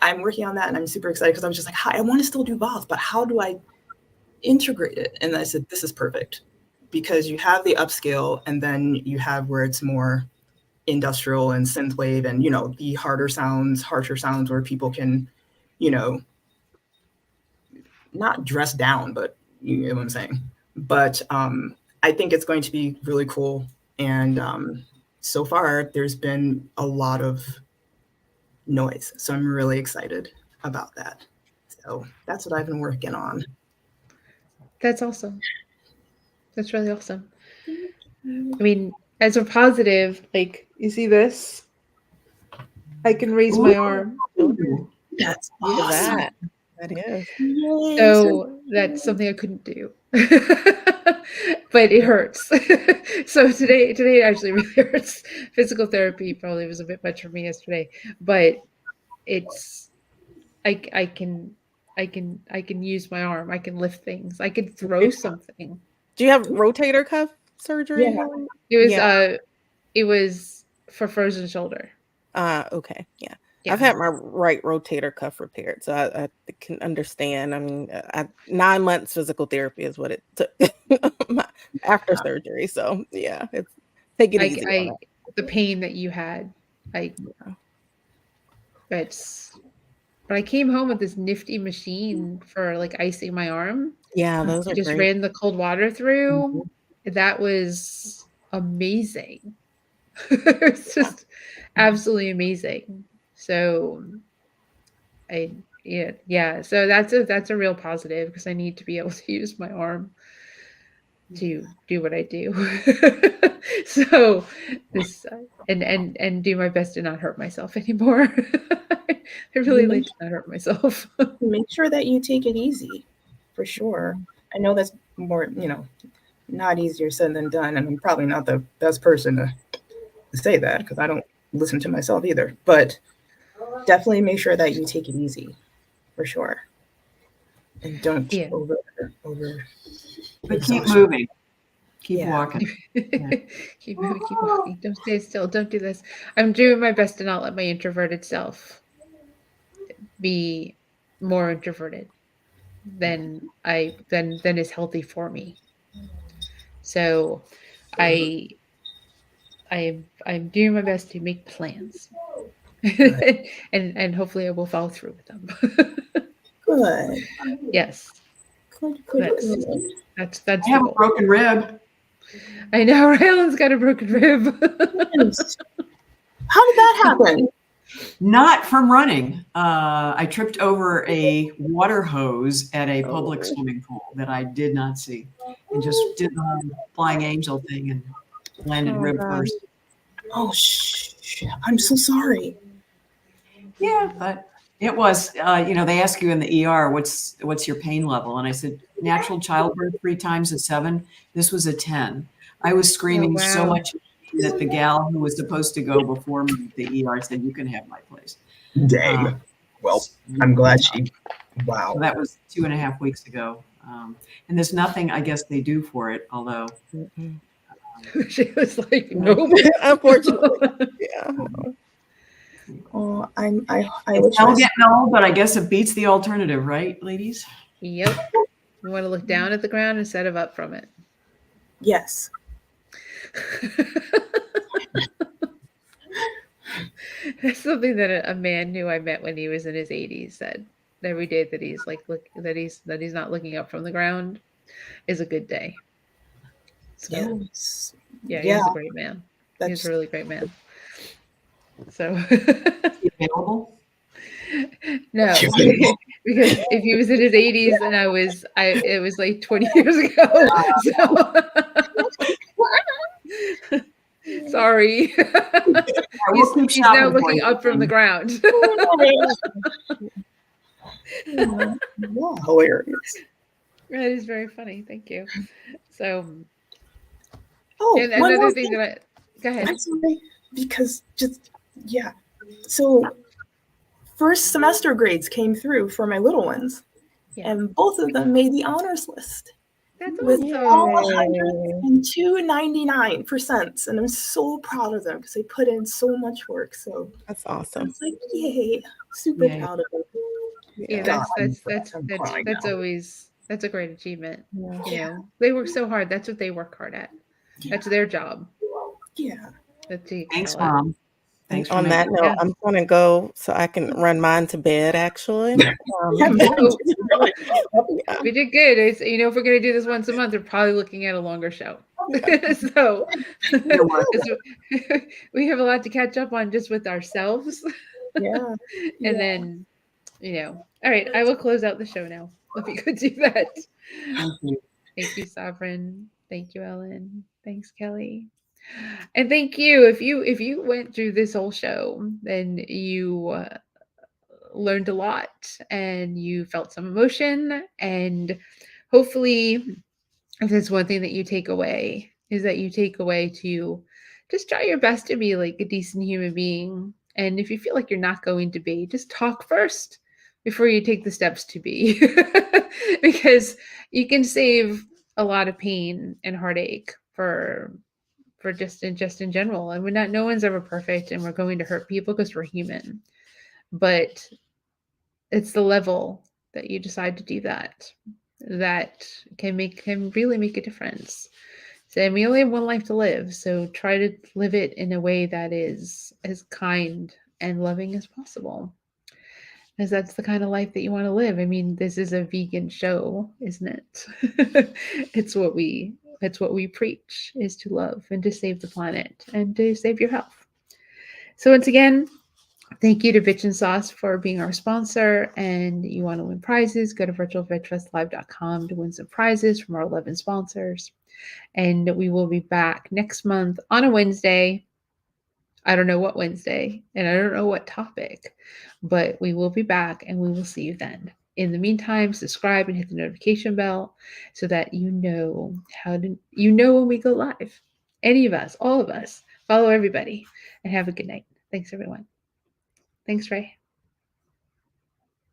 I'm working on that, and I'm super excited, because I was just like, I want to still do Voth, but how do I integrate it? And I said, this is perfect, because you have the upscale, and then you have where it's more industrial and synthwave, and the harsher sounds where people can, not dress down, but you know what I'm saying. But I think it's going to be really cool, and so far there's been a lot of noise, so I'm really excited about that. So that's what I've been working on. That's awesome. That's really awesome. I mean, as a positive, like, you see this? I can raise my arm. That's Look at awesome. that. That is. So that's something I couldn't do. But it hurts. So today it actually really hurts. Physical therapy probably was a bit much for me yesterday, but it's I can use my arm. I can lift things. I could throw something. Do you have rotator cuff surgery? Yeah. It was for frozen shoulder. Okay. Yeah. Yeah. I've had my right rotator cuff repaired, so I can understand. I mean, 9 months physical therapy is what it took after surgery. So yeah, take it easy. On it. The pain that you had, but I came home with this nifty machine for like icing my arm. Yeah, those are Just great. ran the cold water through. That was amazing. It's just absolutely amazing. So so that's a real positive, because I need to be able to use my arm to do what I do. So this and do my best to not hurt myself anymore. I really like to not hurt myself. Make sure that you take it easy, for sure. I know that's more, not easier said than done, and I'm probably not the best person to say that, because I don't listen to myself either. But definitely make sure that you take it easy, for sure, and don't over. But keep moving, keep Yeah. walking. Keep moving, keep walking. Don't stay still. Don't do this. I'm doing my best to not let my introverted self be more introverted than is healthy for me. So I'm doing my best to make plans. and hopefully I will follow through with them. Good. Yes. Good. That's I the have a goal. broken rib. I know Raylan's got a broken rib. How did that happen? Not from running. I tripped over a water hose at a public swimming pool that I did not see, and just did the flying angel thing and landed rib first. Oh, I'm so sorry. Yeah, but it was. They ask you in the ER, what's your pain level, and I said natural childbirth 3 times a 7. This was a 10. I was screaming so much that the gal who was supposed to go before me at the ER said, "You can have my place." Dang. Well, I'm glad she. Wow. So that was 2.5 weeks ago, and there's nothing I guess they do for it. Although She was like, nope. Unfortunately, yeah. Oh, I it's all getting old, but I guess it beats the alternative, right, ladies? Yep. You want to look down at the ground instead of up from it. Yes. That's something that a man who I met when he was in his 80s said. Every day that he's like that he's not looking up from the ground is a good day. So Yes. yeah, Yeah. he's a great man. He's That's a really great man. So Available? no, because if he was in his 80s and it was like 20 years ago. So sorry. We'll keep He's now shopping for looking you. up from the ground. yeah, hilarious. That is very funny. Thank you. So, Oh, and one another more thing that go ahead. I'm sorry, because yeah. So first semester grades came through for my little ones, Yeah. and both of them made the honors list That's with all awesome. 199%, and I'm so proud of them because they put in so much work. So That's awesome. it's like, yay, super Yay. proud of them. Yeah, God, I'm crying that's now. always that's a great achievement. Yeah. You know, they work so hard. That's what they work hard at. That's their job. Yeah. That they Thanks, excel at. Mom. Thanks for On that making note, Yeah. I'm going to go so I can run mine to bed, actually. Yeah, mine too, really. Yeah. We did good. It's, you know, if we're going to do this once a month, we're probably looking at a longer show. So You're welcome. we have a lot to catch up on just with ourselves. Yeah. And then, you know, all right, I will close out the show now. If you could do that. Thank you. Thank you, Sovereign. Thank you, Ellen. Thanks, Kelly. And thank you. If you went through this whole show, then you learned a lot and you felt some emotion, and hopefully if there's one thing that you take away is that you take away to just try your best to be like a decent human being. And if you feel like you're not going to be, just talk first before you take the steps to be. Because you can save a lot of pain and heartache for just in general. And we're not, no one's ever perfect, and we're going to hurt people because we're human. But it's the level that you decide to do that can really make a difference. So we only have one life to live, so try to live it in a way that is as kind and loving as possible, because that's the kind of life that you want to live. I mean, this is a vegan show, isn't it? it's what we preach, is to love and to save the planet and to save your health. So once again, thank you to Bitch and Sauce for being our sponsor. And you want to win prizes, go to virtualvegfestlive.com to win some prizes from our 11 sponsors. And we will be back next month on a Wednesday. I don't know what Wednesday, and I don't know what topic, but we will be back and we will see you then. In the meantime, subscribe and hit the notification bell so that you know when we go live. Any of us, all of us, follow everybody, and have a good night. Thanks, everyone. Thanks, Ray.